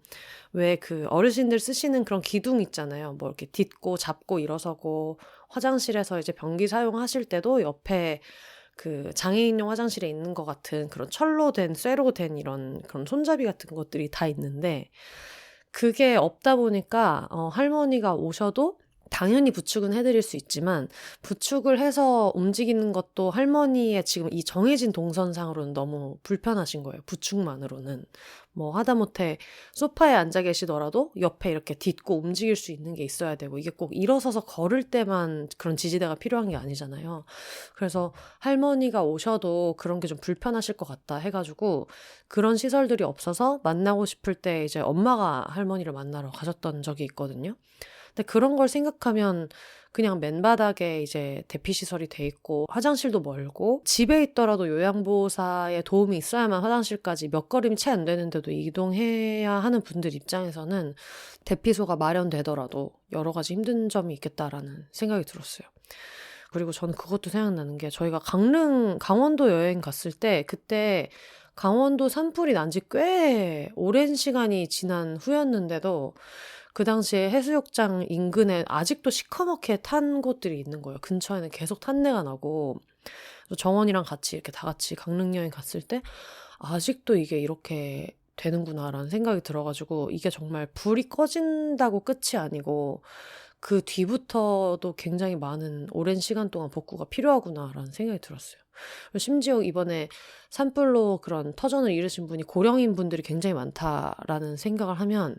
왜 그 어르신들 쓰시는 그런 기둥 있잖아요. 뭐 이렇게 딛고 잡고 일어서고 화장실에서 이제 변기 사용하실 때도 옆에 그 장애인용 화장실에 있는 것 같은 그런 철로 된 쇠로 된 이런 그런 손잡이 같은 것들이 다 있는데 그게 없다 보니까 할머니가 오셔도 당연히 부축은 해드릴 수 있지만 부축을 해서 움직이는 것도 할머니의 지금 이 정해진 동선상으로는 너무 불편하신 거예요. 부축만으로는. 뭐 하다못해 소파에 앉아 계시더라도 옆에 이렇게 딛고 움직일 수 있는 게 있어야 되고 이게 꼭 일어서서 걸을 때만 그런 지지대가 필요한 게 아니잖아요. 그래서 할머니가 오셔도 그런 게 좀 불편하실 것 같다 해가지고 그런 시설들이 없어서 만나고 싶을 때 이제 엄마가 할머니를 만나러 가셨던 적이 있거든요. 근데 그런 걸 생각하면 그냥 맨바닥에 이제 대피시설이 돼 있고 화장실도 멀고 집에 있더라도 요양보호사의 도움이 있어야만 화장실까지 몇 걸음이 채 안 되는데도 이동해야 하는 분들 입장에서는 대피소가 마련되더라도 여러 가지 힘든 점이 있겠다라는 생각이 들었어요. 그리고 저는 그것도 생각나는 게 저희가 강원도 여행 갔을 때 그때 강원도 산불이 난 지 꽤 오랜 시간이 지난 후였는데도 그 당시에 해수욕장 인근에 아직도 시커멓게 탄 곳들이 있는 거예요. 근처에는 계속 탄내가 나고 정원이랑 같이 이렇게 다 같이 강릉 여행 갔을 때 아직도 이게 이렇게 되는구나라는 생각이 들어가지고 이게 정말 불이 꺼진다고 끝이 아니고 그 뒤부터도 굉장히 많은 오랜 시간 동안 복구가 필요하구나라는 생각이 들었어요. 심지어 이번에 산불로 그런 터전을 잃으신 분이 고령인 분들이 굉장히 많다라는 생각을 하면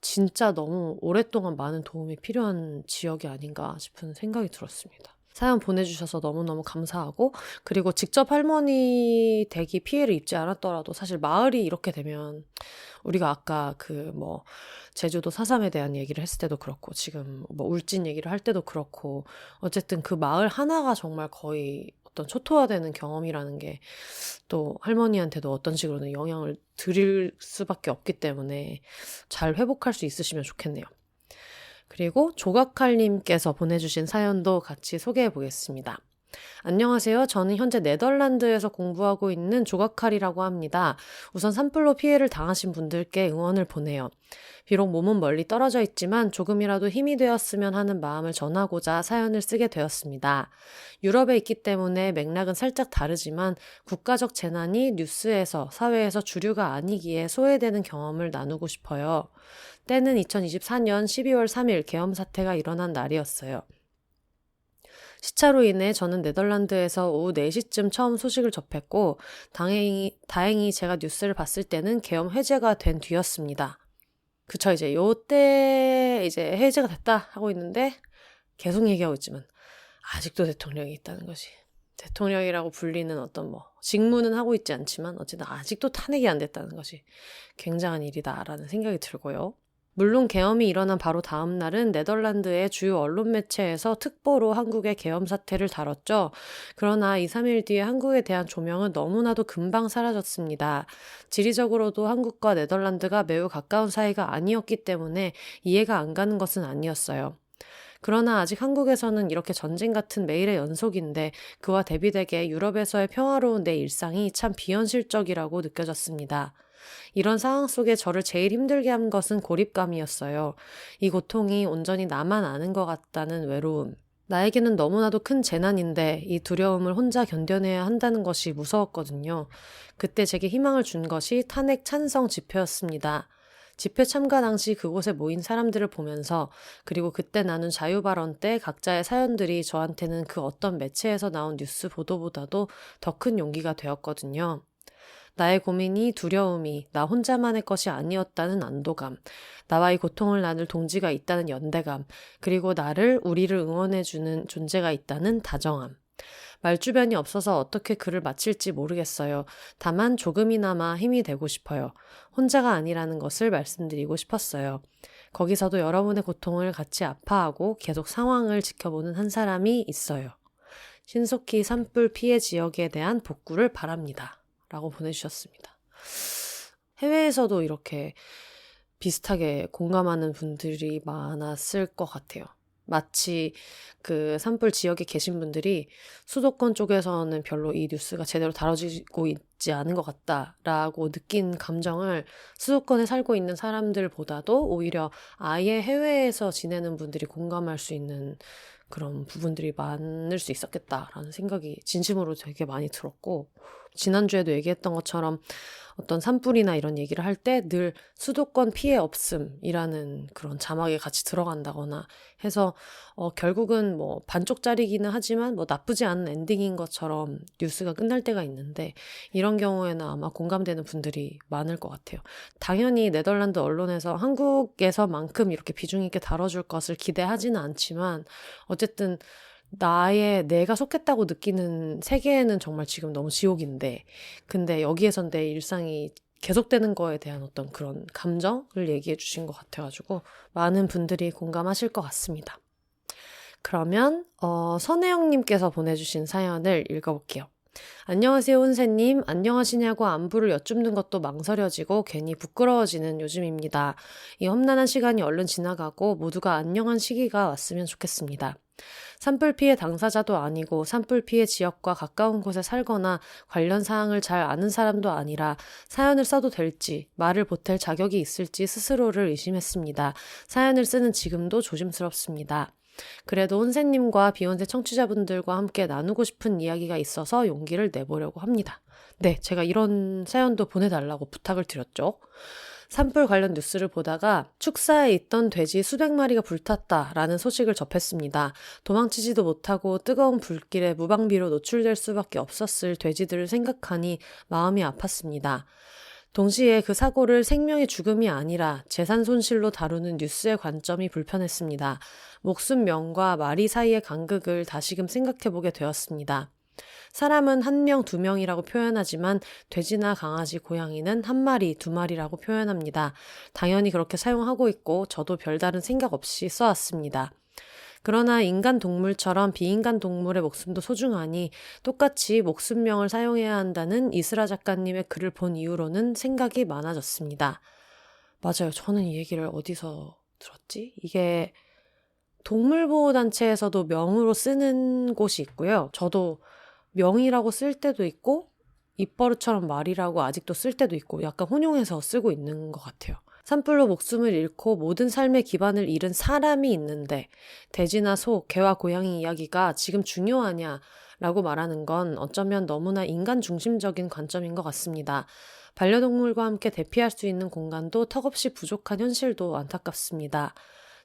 진짜 너무 오랫동안 많은 도움이 필요한 지역이 아닌가 싶은 생각이 들었습니다. 사연 보내주셔서 너무너무 감사하고 그리고 직접 할머니 댁이 피해를 입지 않았더라도 사실 마을이 이렇게 되면 우리가 아까 제주도 4.3에 대한 얘기를 했을 때도 그렇고 지금 뭐 울진 얘기를 할 때도 그렇고 어쨌든 그 마을 하나가 정말 거의 어떤 초토화되는 경험이라는 게 또 할머니한테도 어떤 식으로는 영향을 드릴 수밖에 없기 때문에 잘 회복할 수 있으시면 좋겠네요. 그리고 조각칼님께서 보내주신 사연도 같이 소개해 보겠습니다. 안녕하세요. 저는 현재 네덜란드에서 공부하고 있는 조각칼이라고 합니다. 우선 산불로 피해를 당하신 분들께 응원을 보내요. 비록 몸은 멀리 떨어져 있지만 조금이라도 힘이 되었으면 하는 마음을 전하고자 사연을 쓰게 되었습니다. 유럽에 있기 때문에 맥락은 살짝 다르지만 국가적 재난이 뉴스에서 사회에서 주류가 아니기에 소외되는 경험을 나누고 싶어요. 때는 2024년 12월 3일 계엄 사태가 일어난 날이었어요. 시차로 인해 저는 네덜란드에서 오후 4시쯤 처음 소식을 접했고 다행히 제가 뉴스를 봤을 때는 계엄 해제가 된 뒤였습니다. 그쵸, 이제 요때 이제 해제가 됐다 하고 있는데 계속 얘기하고 있지만 아직도 대통령이 있다는 것이 대통령이라고 불리는 어떤 직무는 하고 있지 않지만 어쨌든 아직도 탄핵이 안 됐다는 것이 굉장한 일이다라는 생각이 들고요. 물론 계엄이 일어난 바로 다음 날은 네덜란드의 주요 언론 매체에서 특보로 한국의 계엄 사태를 다뤘죠. 그러나 2, 3일 뒤에 한국에 대한 조명은 너무나도 금방 사라졌습니다. 지리적으로도 한국과 네덜란드가 매우 가까운 사이가 아니었기 때문에 이해가 안 가는 것은 아니었어요. 그러나 아직 한국에서는 이렇게 전쟁 같은 매일의 연속인데 그와 대비되게 유럽에서의 평화로운 내 일상이 참 비현실적이라고 느껴졌습니다. 이런 상황 속에 저를 제일 힘들게 한 것은 고립감이었어요. 이 고통이 온전히 나만 아는 것 같다는 외로움. 나에게는 너무나도 큰 재난인데 이 두려움을 혼자 견뎌내야 한다는 것이 무서웠거든요. 그때 제게 희망을 준 것이 탄핵 찬성 집회였습니다. 집회 참가 당시 그곳에 모인 사람들을 보면서 그리고 그때 나눈 자유발언 때 각자의 사연들이 저한테는 그 어떤 매체에서 나온 뉴스 보도보다도 더 큰 용기가 되었거든요. 나의 고민이 두려움이 나 혼자만의 것이 아니었다는 안도감, 나와 이 고통을 나눌 동지가 있다는 연대감, 그리고 우리를 응원해주는 존재가 있다는 다정함. 말주변이 없어서 어떻게 글을 마칠지 모르겠어요. 다만 조금이나마 힘이 되고 싶어요. 혼자가 아니라는 것을 말씀드리고 싶었어요. 거기서도 여러분의 고통을 같이 아파하고 계속 상황을 지켜보는 한 사람이 있어요. 신속히 산불 피해 지역에 대한 복구를 바랍니다. 라고 보내주셨습니다. 해외에서도 이렇게 비슷하게 공감하는 분들이 많았을 것 같아요. 마치 그 산불 지역에 계신 분들이 수도권 쪽에서는 별로 이 뉴스가 제대로 다뤄지고 있지 않은 것 같다라고 느낀 감정을 수도권에 살고 있는 사람들보다도 오히려 아예 해외에서 지내는 분들이 공감할 수 있는 그런 부분들이 많을 수 있었겠다라는 생각이 진심으로 되게 많이 들었고 지난주에도 얘기했던 것처럼 어떤 산불이나 이런 얘기를 할 때 늘 수도권 피해 없음이라는 그런 자막이 같이 들어간다거나 해서 결국은 뭐 반쪽짜리기는 하지만 뭐 나쁘지 않은 엔딩인 것처럼 뉴스가 끝날 때가 있는데 이런 경우에는 아마 공감되는 분들이 많을 것 같아요. 당연히 네덜란드 언론에서 한국에서만큼 이렇게 비중 있게 다뤄줄 것을 기대하지는 않지만 어쨌든 내가 속했다고 느끼는 세계는 정말 지금 너무 지옥인데 근데 여기에선 내 일상이 계속되는 거에 대한 어떤 그런 감정을 얘기해 주신 것 같아가지고 많은 분들이 공감하실 것 같습니다. 그러면 선혜영님께서 보내주신 사연을 읽어볼게요. 안녕하세요 혼세님. 안녕하시냐고 안부를 여쭙는 것도 망설여지고 괜히 부끄러워지는 요즘입니다. 이 험난한 시간이 얼른 지나가고 모두가 안녕한 시기가 왔으면 좋겠습니다. 산불 피해 당사자도 아니고 산불 피해 지역과 가까운 곳에 살거나 관련 사항을 잘 아는 사람도 아니라 사연을 써도 될지 말을 보탤 자격이 있을지 스스로를 의심했습니다. 사연을 쓰는 지금도 조심스럽습니다. 그래도 혼세님과 비혼세 청취자분들과 함께 나누고 싶은 이야기가 있어서 용기를 내보려고 합니다. 네, 제가 이런 사연도 보내달라고 부탁을 드렸죠. 산불 관련 뉴스를 보다가 축사에 있던 돼지 수백 마리가 불탔다라는 소식을 접했습니다. 도망치지도 못하고 뜨거운 불길에 무방비로 노출될 수밖에 없었을 돼지들을 생각하니 마음이 아팠습니다. 동시에 그 사고를 생명의 죽음이 아니라 재산 손실로 다루는 뉴스의 관점이 불편했습니다. 목숨 명과 마리 사이의 간극을 다시금 생각해보게 되었습니다. 사람은 1명, 2명이라고 표현하지만 돼지나 강아지, 고양이는 1마리, 2마리라고 표현합니다. 당연히 그렇게 사용하고 있고 저도 별다른 생각 없이 써왔습니다. 그러나 인간 동물처럼 비인간 동물의 목숨도 소중하니 똑같이 목숨명을 사용해야 한다는 이스라 작가님의 글을 본 이후로는 생각이 많아졌습니다. 맞아요. 저는 이 얘기를 어디서 들었지? 이게 동물보호단체에서도 명으로 쓰는 곳이 있고요. 저도 명이라고 쓸 때도 있고 입버릇처럼 말이라고 아직도 쓸 때도 있고 약간 혼용해서 쓰고 있는 것 같아요. 산불로 목숨을 잃고 모든 삶의 기반을 잃은 사람이 있는데 돼지나 소, 개와 고양이 이야기가 지금 중요하냐라고 말하는 건 어쩌면 너무나 인간 중심적인 관점인 것 같습니다. 반려동물과 함께 대피할 수 있는 공간도 턱없이 부족한 현실도 안타깝습니다.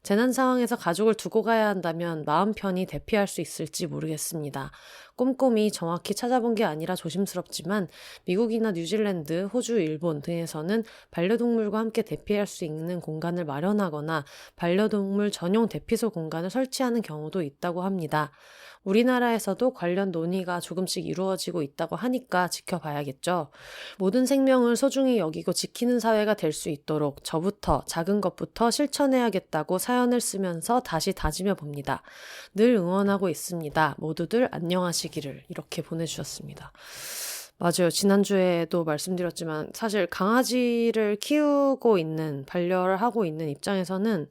재난 상황에서 가족을 두고 가야 한다면 마음 편히 대피할 수 있을지 모르겠습니다. 꼼꼼히 정확히 찾아본 게 아니라 조심스럽지만 미국이나 뉴질랜드, 호주, 일본 등에서는 반려동물과 함께 대피할 수 있는 공간을 마련하거나 반려동물 전용 대피소 공간을 설치하는 경우도 있다고 합니다. 우리나라에서도 관련 논의가 조금씩 이루어지고 있다고 하니까 지켜봐야겠죠. 모든 생명을 소중히 여기고 지키는 사회가 될 수 있도록 저부터 작은 것부터 실천해야겠다고 사연을 쓰면서 다시 다짐해 봅니다. 늘 응원하고 있습니다. 모두들 안녕하시기를 이렇게 보내주셨습니다. 맞아요. 지난주에도 말씀드렸지만 사실 강아지를 키우고 있는, 반려를 하고 있는 입장에서는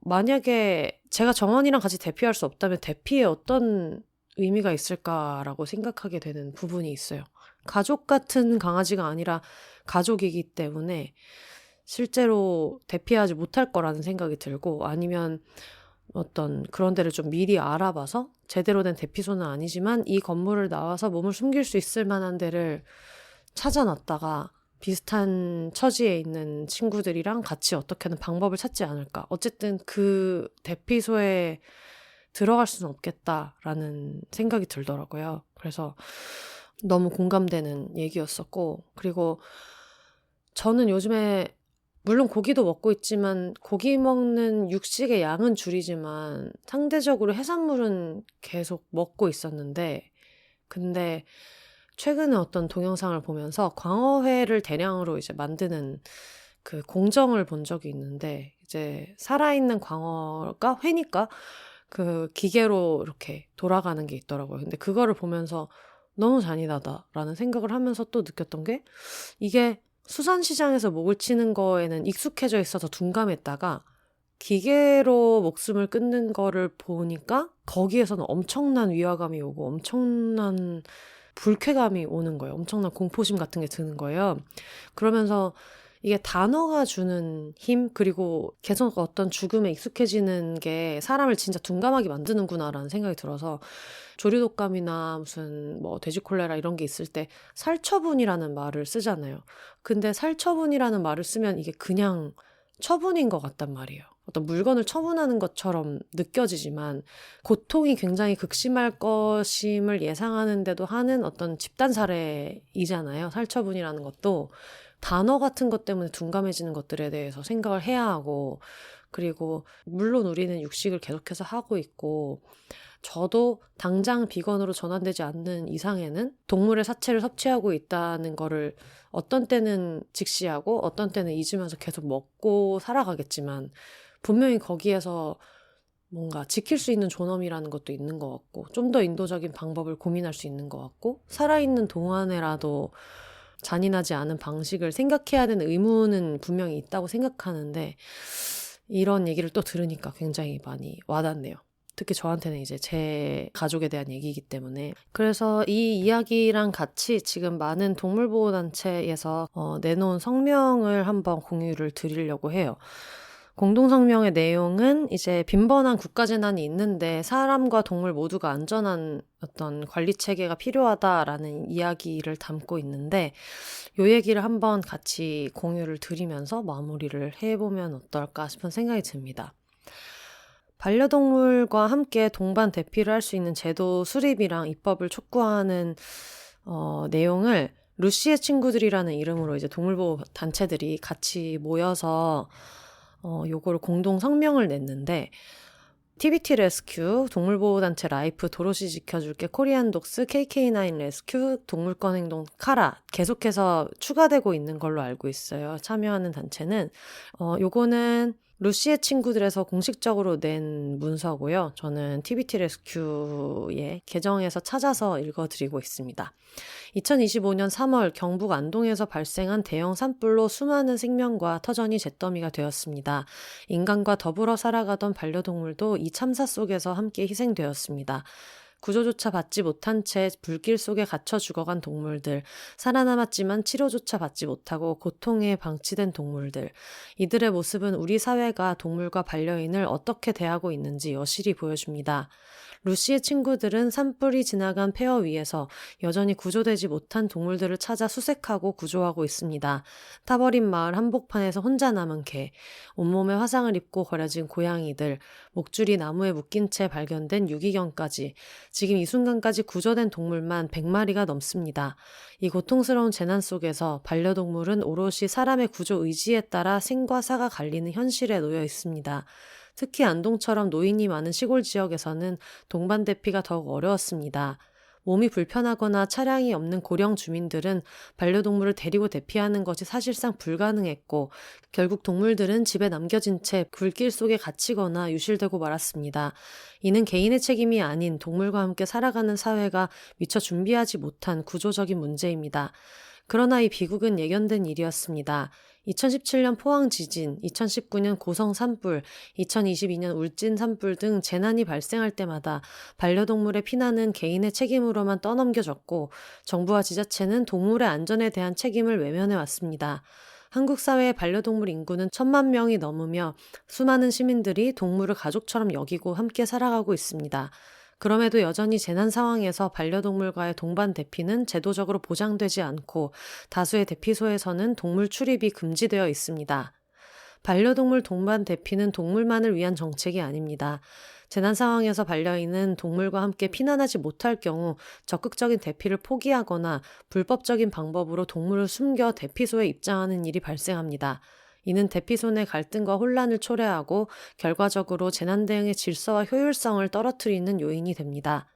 만약에 제가 정원이랑 같이 대피할 수 없다면 대피에 어떤 의미가 있을까라고 생각하게 되는 부분이 있어요. 가족 같은 강아지가 아니라 가족이기 때문에 실제로 대피하지 못할 거라는 생각이 들고 아니면 어떤 그런 데를 좀 미리 알아봐서 제대로 된 대피소는 아니지만 이 건물을 나와서 몸을 숨길 수 있을 만한 데를 찾아놨다가 비슷한 처지에 있는 친구들이랑 같이 어떻게든 방법을 찾지 않을까. 어쨌든 그 대피소에 들어갈 수는 없겠다라는 생각이 들더라고요. 그래서 너무 공감되는 얘기였었고 그리고 저는 요즘에 물론 고기도 먹고 있지만 고기 먹는 육식의 양은 줄이지만 상대적으로 해산물은 계속 먹고 있었는데 근데 최근에 어떤 동영상을 보면서 광어회를 대량으로 이제 만드는 그 공정을 본 적이 있는데 이제 살아있는 광어가 회니까 그 기계로 이렇게 돌아가는 게 있더라고요. 근데 그거를 보면서 너무 잔인하다라는 생각을 하면서 또 느꼈던 게 이게 수산시장에서 목을 치는 거에는 익숙해져 있어서 둔감했다가 기계로 목숨을 끊는 거를 보니까 거기에서는 엄청난 위화감이 오고 엄청난 불쾌감이 오는 거예요. 엄청난 공포심 같은 게 드는 거예요. 그러면서 이게 단어가 주는 힘, 그리고 계속 어떤 죽음에 익숙해지는 게 사람을 진짜 둔감하게 만드는구나라는 생각이 들어서, 조류독감이나 무슨 뭐 돼지콜레라 이런 게 있을 때 살처분이라는 말을 쓰잖아요. 근데 살처분이라는 말을 쓰면 이게 그냥 처분인 것 같단 말이에요. 어떤 물건을 처분하는 것처럼 느껴지지만 고통이 굉장히 극심할 것임을 예상하는데도 하는 어떤 집단 사례이잖아요. 살처분이라는 것도 단어 같은 것 때문에 둔감해지는 것들에 대해서 생각을 해야 하고, 그리고 물론 우리는 육식을 계속해서 하고 있고, 저도 당장 비건으로 전환되지 않는 이상에는 동물의 사체를 섭취하고 있다는 거를 어떤 때는 직시하고 어떤 때는 잊으면서 계속 먹고 살아가겠지만, 분명히 거기에서 뭔가 지킬 수 있는 존엄이라는 것도 있는 것 같고, 좀 더 인도적인 방법을 고민할 수 있는 것 같고, 살아있는 동안에라도 잔인하지 않은 방식을 생각해야 되는 의무는 분명히 있다고 생각하는데, 이런 얘기를 또 들으니까 굉장히 많이 와닿네요. 특히 저한테는 이제 제 가족에 대한 얘기이기 때문에. 그래서 이 이야기랑 같이 지금 많은 동물보호단체에서 내놓은 성명을 한번 공유를 드리려고 해요. 공동성명의 내용은 이제 빈번한 국가재난이 있는데 사람과 동물 모두가 안전한 어떤 관리체계가 필요하다라는 이야기를 담고 있는데, 요 얘기를 한번 같이 공유를 드리면서 마무리를 해보면 어떨까 싶은 생각이 듭니다. 반려동물과 함께 동반 대피를 할 수 있는 제도 수립이랑 입법을 촉구하는 내용을 루시의 친구들이라는 이름으로 이제 동물보호 단체들이 같이 모여서 요거를 공동 성명을 냈는데, TBT 레스큐, 동물보호단체 라이프, 도로시 지켜줄게, 코리안독스, KK9 레스큐, 동물권행동 카라 계속해서 추가되고 있는 걸로 알고 있어요. 참여하는 단체는. 요거는 루시의 친구들에서 공식적으로 낸 문서고요. 저는 TBT 레스큐의 계정에서 찾아서 읽어드리고 있습니다. 2025년 3월 경북 안동에서 발생한 대형 산불로 수많은 생명과 터전이 잿더미가 되었습니다. 인간과 더불어 살아가던 반려동물도 이 참사 속에서 함께 희생되었습니다. 구조조차 받지 못한 채 불길 속에 갇혀 죽어간 동물들, 살아남았지만 치료조차 받지 못하고 고통에 방치된 동물들, 이들의 모습은 우리 사회가 동물과 반려인을 어떻게 대하고 있는지 여실히 보여줍니다. 루시의 친구들은 산불이 지나간 폐허 위에서 여전히 구조되지 못한 동물들을 찾아 수색하고 구조하고 있습니다. 타버린 마을 한복판에서 혼자 남은 개, 온몸에 화상을 입고 버려진 고양이들, 목줄이 나무에 묶인 채 발견된 유기견까지, 지금 이 순간까지 구조된 동물만 100마리가 넘습니다. 이 고통스러운 재난 속에서 반려동물은 오롯이 사람의 구조 의지에 따라 생과 사가 갈리는 현실에 놓여 있습니다. 특히 안동처럼 노인이 많은 시골 지역에서는 동반 대피가 더욱 어려웠습니다. 몸이 불편하거나 차량이 없는 고령 주민들은 반려동물을 데리고 대피하는 것이 사실상 불가능했고, 결국 동물들은 집에 남겨진 채 불길 속에 갇히거나 유실되고 말았습니다. 이는 개인의 책임이 아닌 동물과 함께 살아가는 사회가 미처 준비하지 못한 구조적인 문제입니다. 그러나 이 비극은 예견된 일이었습니다. 2017년 포항 지진, 2019년 고성 산불, 2022년 울진 산불 등 재난이 발생할 때마다 반려동물의 피난은 개인의 책임으로만 떠넘겨졌고, 정부와 지자체는 동물의 안전에 대한 책임을 외면해 왔습니다. 한국 사회의 반려동물 인구는 1,000만 명이 넘으며 수많은 시민들이 동물을 가족처럼 여기고 함께 살아가고 있습니다. 그럼에도 여전히 재난 상황에서 반려동물과의 동반 대피는 제도적으로 보장되지 않고 다수의 대피소에서는 동물 출입이 금지되어 있습니다. 반려동물 동반 대피는 동물만을 위한 정책이 아닙니다. 재난 상황에서 반려인은 동물과 함께 피난하지 못할 경우 적극적인 대피를 포기하거나 불법적인 방법으로 동물을 숨겨 대피소에 입장하는 일이 발생합니다. 이는 대피소 내 갈등과 혼란을 초래하고 결과적으로 재난 대응의 질서와 효율성을 떨어뜨리는 요인이 됩니다.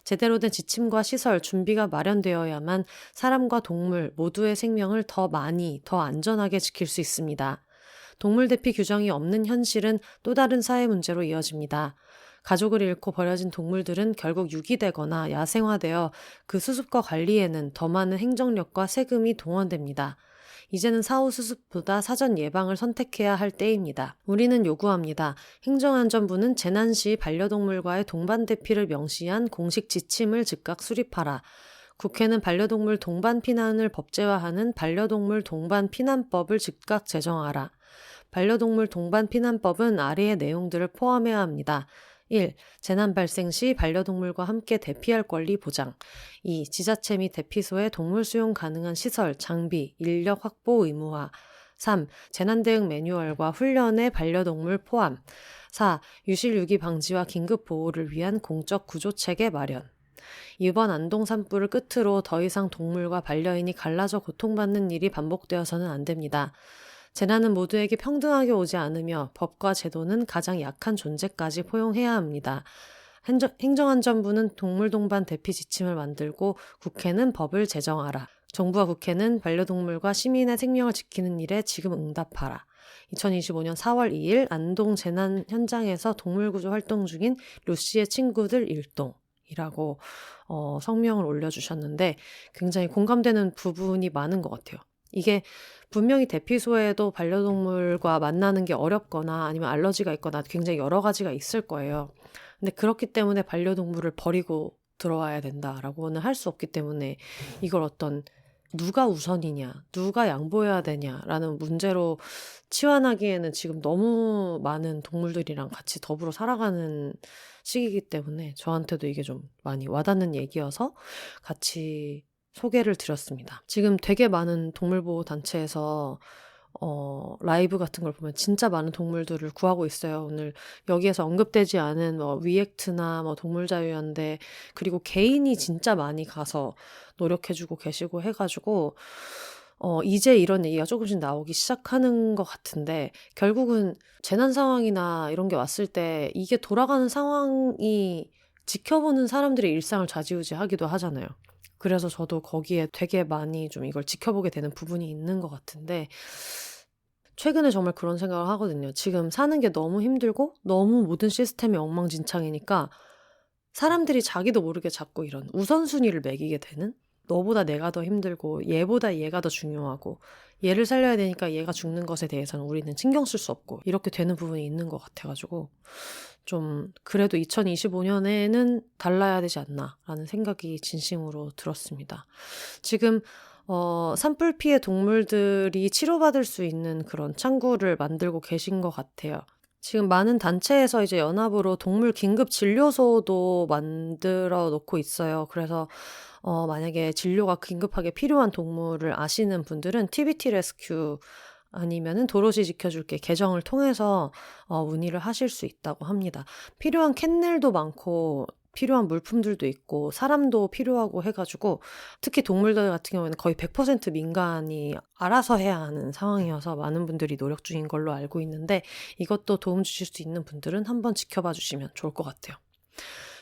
제대로 된 지침과 시설, 준비가 마련되어야만 사람과 동물 모두의 생명을 더 많이, 더 안전하게 지킬 수 있습니다. 동물 대피 규정이 없는 현실은 또 다른 사회 문제로 이어집니다. 가족을 잃고 버려진 동물들은 결국 유기되거나 야생화되어 그 수습과 관리에는 더 많은 행정력과 세금이 동원됩니다. 이제는 사후 수습보다 사전 예방을 선택해야 할 때입니다. 우리는 요구합니다. 행정안전부는 재난 시 반려동물과의 동반 대피를 명시한 공식 지침을 즉각 수립하라. 국회는 반려동물 동반 피난을 법제화하는 반려동물 동반 피난법을 즉각 제정하라. 반려동물 동반 피난법은 아래의 내용들을 포함해야 합니다. 1. 재난 발생 시 반려동물과 함께 대피할 권리 보장. 2. 지자체 및 대피소에 동물 수용 가능한 시설, 장비, 인력 확보 의무화. 3. 재난 대응 매뉴얼과 훈련에 반려동물 포함. 4. 유실 유기 방지와 긴급 보호를 위한 공적 구조 체계 마련. 이번 안동 산불을 끝으로 더 이상 동물과 반려인이 갈라져 고통받는 일이 반복되어서는 안 됩니다. 재난은 모두에게 평등하게 오지 않으며 법과 제도는 가장 약한 존재까지 포용해야 합니다. 행정안전부는 동물 동반 대피 지침을 만들고 국회는 법을 제정하라. 정부와 국회는 반려동물과 시민의 생명을 지키는 일에 지금 응답하라. 2025년 4월 2일 안동 재난 현장에서 동물구조 활동 중인 루시의 친구들 일동이라고 성명을 올려주셨는데 굉장히 공감되는 부분이 많은 것 같아요. 이게 분명히 대피소에도 반려동물과 만나는 게 어렵거나 아니면 알러지가 있거나 굉장히 여러 가지가 있을 거예요. 근데 그렇기 때문에 반려동물을 버리고 들어와야 된다라고는 할 수 없기 때문에 이걸 어떤 누가 우선이냐, 누가 양보해야 되냐라는 문제로 치환하기에는 지금 너무 많은 동물들이랑 같이 더불어 살아가는 시기이기 때문에 저한테도 이게 좀 많이 와닿는 얘기여서 같이 소개를 드렸습니다. 지금 되게 많은 동물보호 단체에서 라이브 같은 걸 보면 진짜 많은 동물들을 구하고 있어요. 오늘 여기에서 언급되지 않은 위액트나 동물자유연대 그리고 개인이 진짜 많이 가서 노력해주고 계시고 해가지고 이제 이런 얘기가 조금씩 나오기 시작하는 것 같은데 결국은 재난 상황이나 이런 게 왔을 때 이게 돌아가는 상황이 지켜보는 사람들의 일상을 좌지우지하기도 하잖아요. 그래서 저도 거기에 되게 많이 좀 이걸 지켜보게 되는 부분이 있는 것 같은데 최근에 정말 그런 생각을 하거든요. 지금 사는 게 너무 힘들고 너무 모든 시스템이 엉망진창이니까 사람들이 자기도 모르게 자꾸 이런 우선순위를 매기게 되는 너보다 내가 더 힘들고 얘보다 얘가 더 중요하고 얘를 살려야 되니까 얘가 죽는 것에 대해서는 우리는 신경 쓸 수 없고 이렇게 되는 부분이 있는 것 같아가지고 좀 그래도 2025년에는 달라야 되지 않나라는 생각이 진심으로 들었습니다. 지금 산불 피해 동물들이 치료받을 수 있는 그런 창구를 만들고 계신 것 같아요. 지금 많은 단체에서 이제 연합으로 동물 긴급 진료소도 만들어 놓고 있어요. 그래서 만약에 진료가 긴급하게 필요한 동물을 아시는 분들은 TBT 레스큐 아니면은 도로시 지켜줄게 계정을 통해서 문의를 하실 수 있다고 합니다. 필요한 캔넬도 많고 필요한 물품들도 있고 사람도 필요하고 해가지고 특히 동물들 같은 경우에는 거의 100% 민간이 알아서 해야 하는 상황이어서 많은 분들이 노력 중인 걸로 알고 있는데 이것도 도움 주실 수 있는 분들은 한번 지켜봐 주시면 좋을 것 같아요.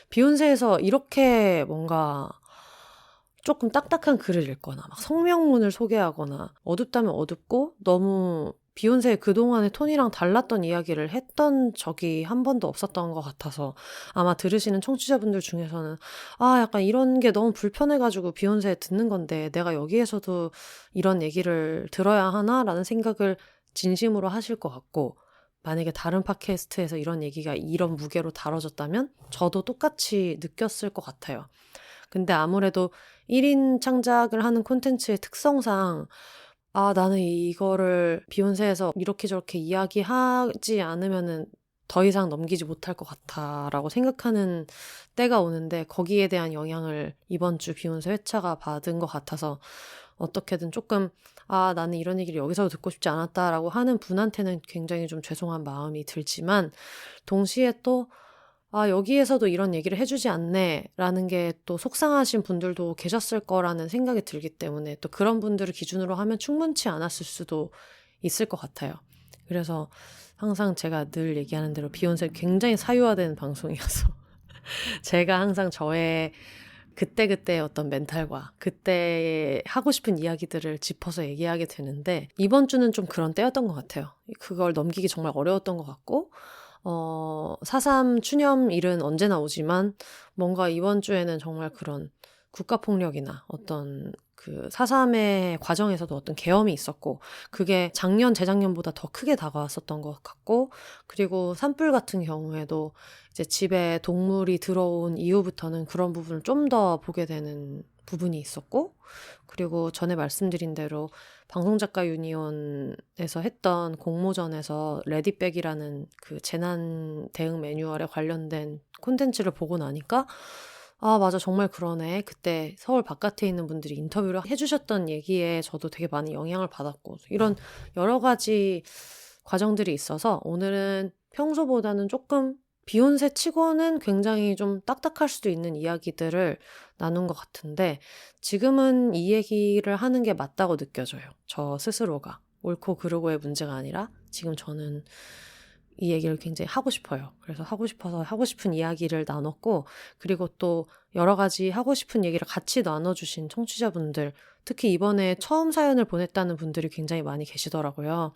비욘세에서 이렇게 뭔가 조금 딱딱한 글을 읽거나 막 성명문을 소개하거나 어둡다면 어둡고 너무 비욘세의 그동안의 톤이랑 달랐던 이야기를 했던 적이 한 번도 없었던 것 같아서 아마 들으시는 청취자분들 중에서는 약간 이런 게 너무 불편해가지고 비욘세 듣는 건데 내가 여기에서도 이런 얘기를 들어야 하나? 라는 생각을 진심으로 하실 것 같고 만약에 다른 팟캐스트에서 이런 얘기가 이런 무게로 다뤄졌다면 저도 똑같이 느꼈을 것 같아요. 근데 아무래도 1인 창작을 하는 콘텐츠의 특성상 나는 이거를 비욘세에서 이렇게 저렇게 이야기하지 않으면은 더 이상 넘기지 못할 것 같아 라고 생각하는 때가 오는데 거기에 대한 영향을 이번 주 비욘세 회차가 받은 것 같아서 어떻게든 조금 나는 이런 얘기를 여기서 듣고 싶지 않았다 라고 하는 분한테는 굉장히 좀 죄송한 마음이 들지만 동시에 또 여기에서도 이런 얘기를 해주지 않네 라는 게 또 속상하신 분들도 계셨을 거라는 생각이 들기 때문에 또 그런 분들을 기준으로 하면 충분치 않았을 수도 있을 것 같아요. 그래서 항상 제가 늘 얘기하는 대로 비욘세 굉장히 사유화된 방송이어서 제가 항상 저의 그때그때의 어떤 멘탈과 그때 하고 싶은 이야기들을 짚어서 얘기하게 되는데 이번 주는 좀 그런 때였던 것 같아요. 그걸 넘기기 정말 어려웠던 것 같고 4.3 추념일은 언제나 오지만 뭔가 이번 주에는 정말 그런 국가폭력이나 어떤 그 4.3의 과정에서도 어떤 계엄이 있었고 그게 작년, 재작년보다 더 크게 다가왔었던 것 같고 그리고 산불 같은 경우에도 이제 집에 동물이 들어온 이후부터는 그런 부분을 좀 더 보게 되는 부분이 있었고 그리고 전에 말씀드린 대로 방송작가 유니온에서 했던 공모전에서 레디백이라는 그 재난 대응 매뉴얼에 관련된 콘텐츠를 보고 나니까 아, 맞아. 정말 그러네. 그때 서울 바깥에 있는 분들이 인터뷰를 해주셨던 얘기에 저도 되게 많이 영향을 받았고, 이런 여러 가지 과정들이 있어서 오늘은 평소보다는 조금 비욘세 치고는 굉장히 좀 딱딱할 수도 있는 이야기들을 나눈 것 같은데, 지금은 이 얘기를 하는 게 맞다고 느껴져요. 저 스스로가. 옳고 그르고의 문제가 아니라 지금 저는 이 얘기를 굉장히 하고 싶어요. 그래서 하고 싶어서 하고 싶은 이야기를 나눴고 그리고 또 여러 가지 하고 싶은 얘기를 같이 나눠주신 청취자분들 특히 이번에 처음 사연을 보냈다는 분들이 굉장히 많이 계시더라고요.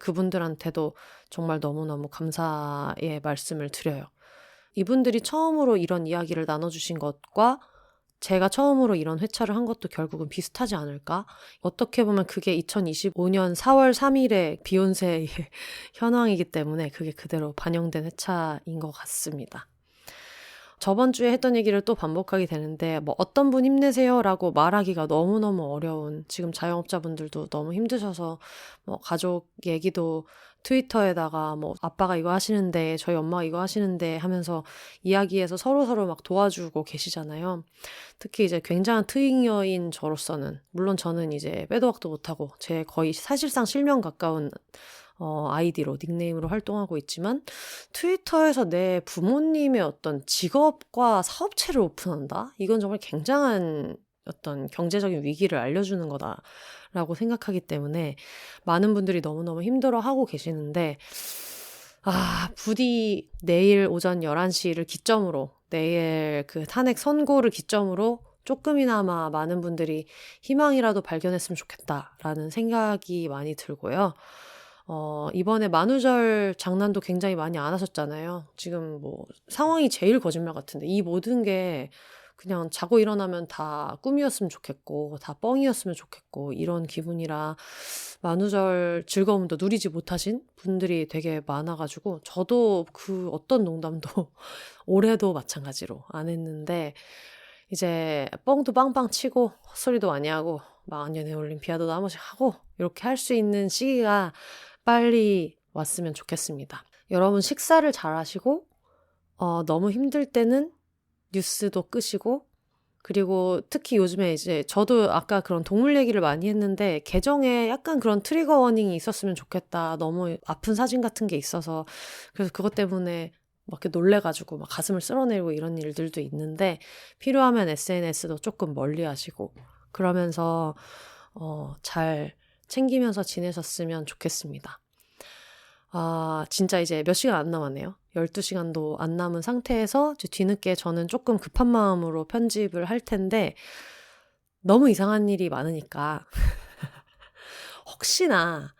그분들한테도 정말 너무너무 감사의 말씀을 드려요. 이분들이 처음으로 이런 이야기를 나눠주신 것과 제가 처음으로 이런 회차를 한 것도 결국은 비슷하지 않을까? 어떻게 보면 그게 2025년 4월 3일의 비욘세의 현황이기 때문에 그게 그대로 반영된 회차인 것 같습니다. 저번 주에 했던 얘기를 또 반복하게 되는데 뭐 어떤 분 힘내세요라고 말하기가 너무너무 어려운 지금 자영업자분들도 너무 힘드셔서 뭐 가족 얘기도 트위터에다가 뭐 아빠가 이거 하시는데 저희 엄마가 이거 하시는데 하면서 이야기해서 서로서로 막 도와주고 계시잖아요. 특히 이제 굉장한 트윙녀인 저로서는 물론 저는 이제 빼도 박도 못하고 제 거의 사실상 실명 가까운 아이디로 닉네임으로 활동하고 있지만 트위터에서 내 부모님의 어떤 직업과 사업체를 오픈한다? 이건 정말 굉장한 어떤 경제적인 위기를 알려주는 거다라고 생각하기 때문에 많은 분들이 너무너무 힘들어하고 계시는데 부디 내일 오전 11시를 기점으로 내일 그 탄핵 선고를 기점으로 조금이나마 많은 분들이 희망이라도 발견했으면 좋겠다라는 생각이 많이 들고요. 이번에 만우절 장난도 굉장히 많이 안 하셨잖아요. 지금 뭐 상황이 제일 거짓말 같은데 이 모든 게 그냥 자고 일어나면 다 꿈이었으면 좋겠고 다 뻥이었으면 좋겠고 이런 기분이라 만우절 즐거움도 누리지 못하신 분들이 되게 많아가지고 저도 그 어떤 농담도 올해도 마찬가지로 안 했는데 이제 뻥도 빵빵 치고 헛소리도 많이 하고 망년에 올림피아도 한 번씩 하고 이렇게 할 수 있는 시기가 빨리 왔으면 좋겠습니다. 여러분 식사를 잘 하시고 너무 힘들 때는 뉴스도 끄시고 그리고 특히 요즘에 이제 저도 아까 그런 동물 얘기를 많이 했는데 계정에 약간 그런 트리거 워닝이 있었으면 좋겠다. 너무 아픈 사진 같은 게 있어서 그래서 그것 때문에 막 이렇게 놀래가지고 막 가슴을 쓸어내리고 이런 일들도 있는데 필요하면 SNS도 조금 멀리 하시고 그러면서 잘 챙기면서 지내셨으면 좋겠습니다. 진짜 이제 몇 시간 안 남았네요. 12시간도 안 남은 상태에서 뒤늦게 저는 조금 급한 마음으로 편집을 할 텐데 너무 이상한 일이 많으니까 혹시나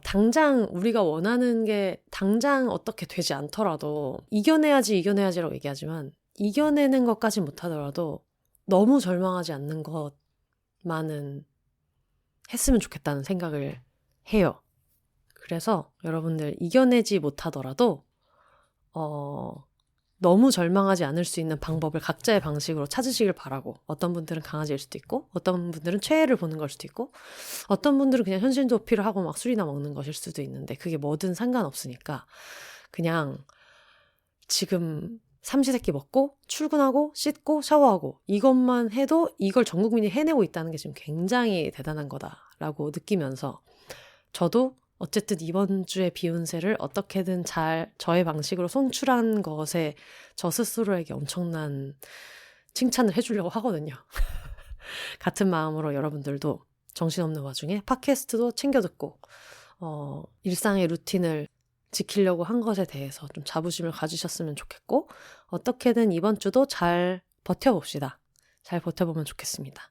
당장 우리가 원하는 게 당장 어떻게 되지 않더라도 이겨내야지라고 얘기하지만 이겨내는 것까지 못하더라도 너무 절망하지 않는 것만은 했으면 좋겠다는 생각을 해요. 그래서 여러분들 이겨내지 못하더라도 너무 절망하지 않을 수 있는 방법을 각자의 방식으로 찾으시길 바라고 어떤 분들은 강아지일 수도 있고 어떤 분들은 최애를 보는 걸 수도 있고 어떤 분들은 그냥 현실 도피를 하고 막 술이나 먹는 것일 수도 있는데 그게 뭐든 상관없으니까 그냥 지금 삼시세끼 먹고 출근하고 씻고 샤워하고 이것만 해도 이걸 전 국민이 해내고 있다는 게 지금 굉장히 대단한 거다라고 느끼면서 저도 어쨌든 이번 주에 비욘세를 어떻게든 잘 저의 방식으로 송출한 것에 저 스스로에게 엄청난 칭찬을 해주려고 하거든요. 같은 마음으로 여러분들도 정신없는 와중에 팟캐스트도 챙겨 듣고 일상의 루틴을 지키려고 한 것에 대해서 좀 자부심을 가지셨으면 좋겠고 어떻게든 이번 주도 잘 버텨봅시다. 잘 버텨보면 좋겠습니다.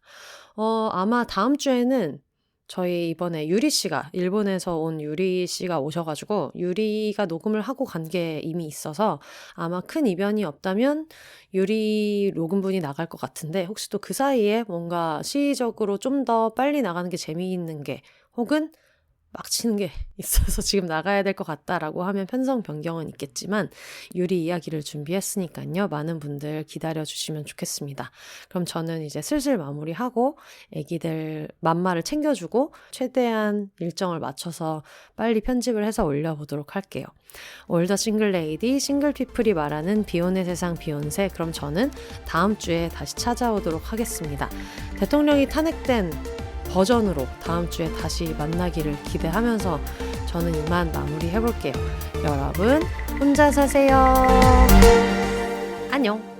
아마 다음 주에는 저희 이번에 유리 씨가 일본에서 온 유리 씨가 오셔 가지고 유리가 녹음을 하고 간 게 이미 있어서 아마 큰 이변이 없다면 유리 녹음분이 나갈 것 같은데 혹시 또 그 사이에 뭔가 시의적으로 좀 더 빨리 나가는 게 재미있는 게 혹은 막 치는 게 있어서 지금 나가야 될 것 같다라고 하면 편성 변경은 있겠지만 유리 이야기를 준비했으니까요. 많은 분들 기다려주시면 좋겠습니다. 그럼 저는 이제 슬슬 마무리하고 애기들 맘마를 챙겨주고 최대한 일정을 맞춰서 빨리 편집을 해서 올려보도록 할게요. 올더 싱글레이디 싱글피플이 말하는 비혼의 세상 비욘세, 그럼 저는 다음 주에 다시 찾아오도록 하겠습니다. 대통령이 탄핵된 버전으로 다음 주에 다시 만나기를 기대하면서 저는 이만 마무리 해볼게요. 여러분 혼자 사세요. 안녕.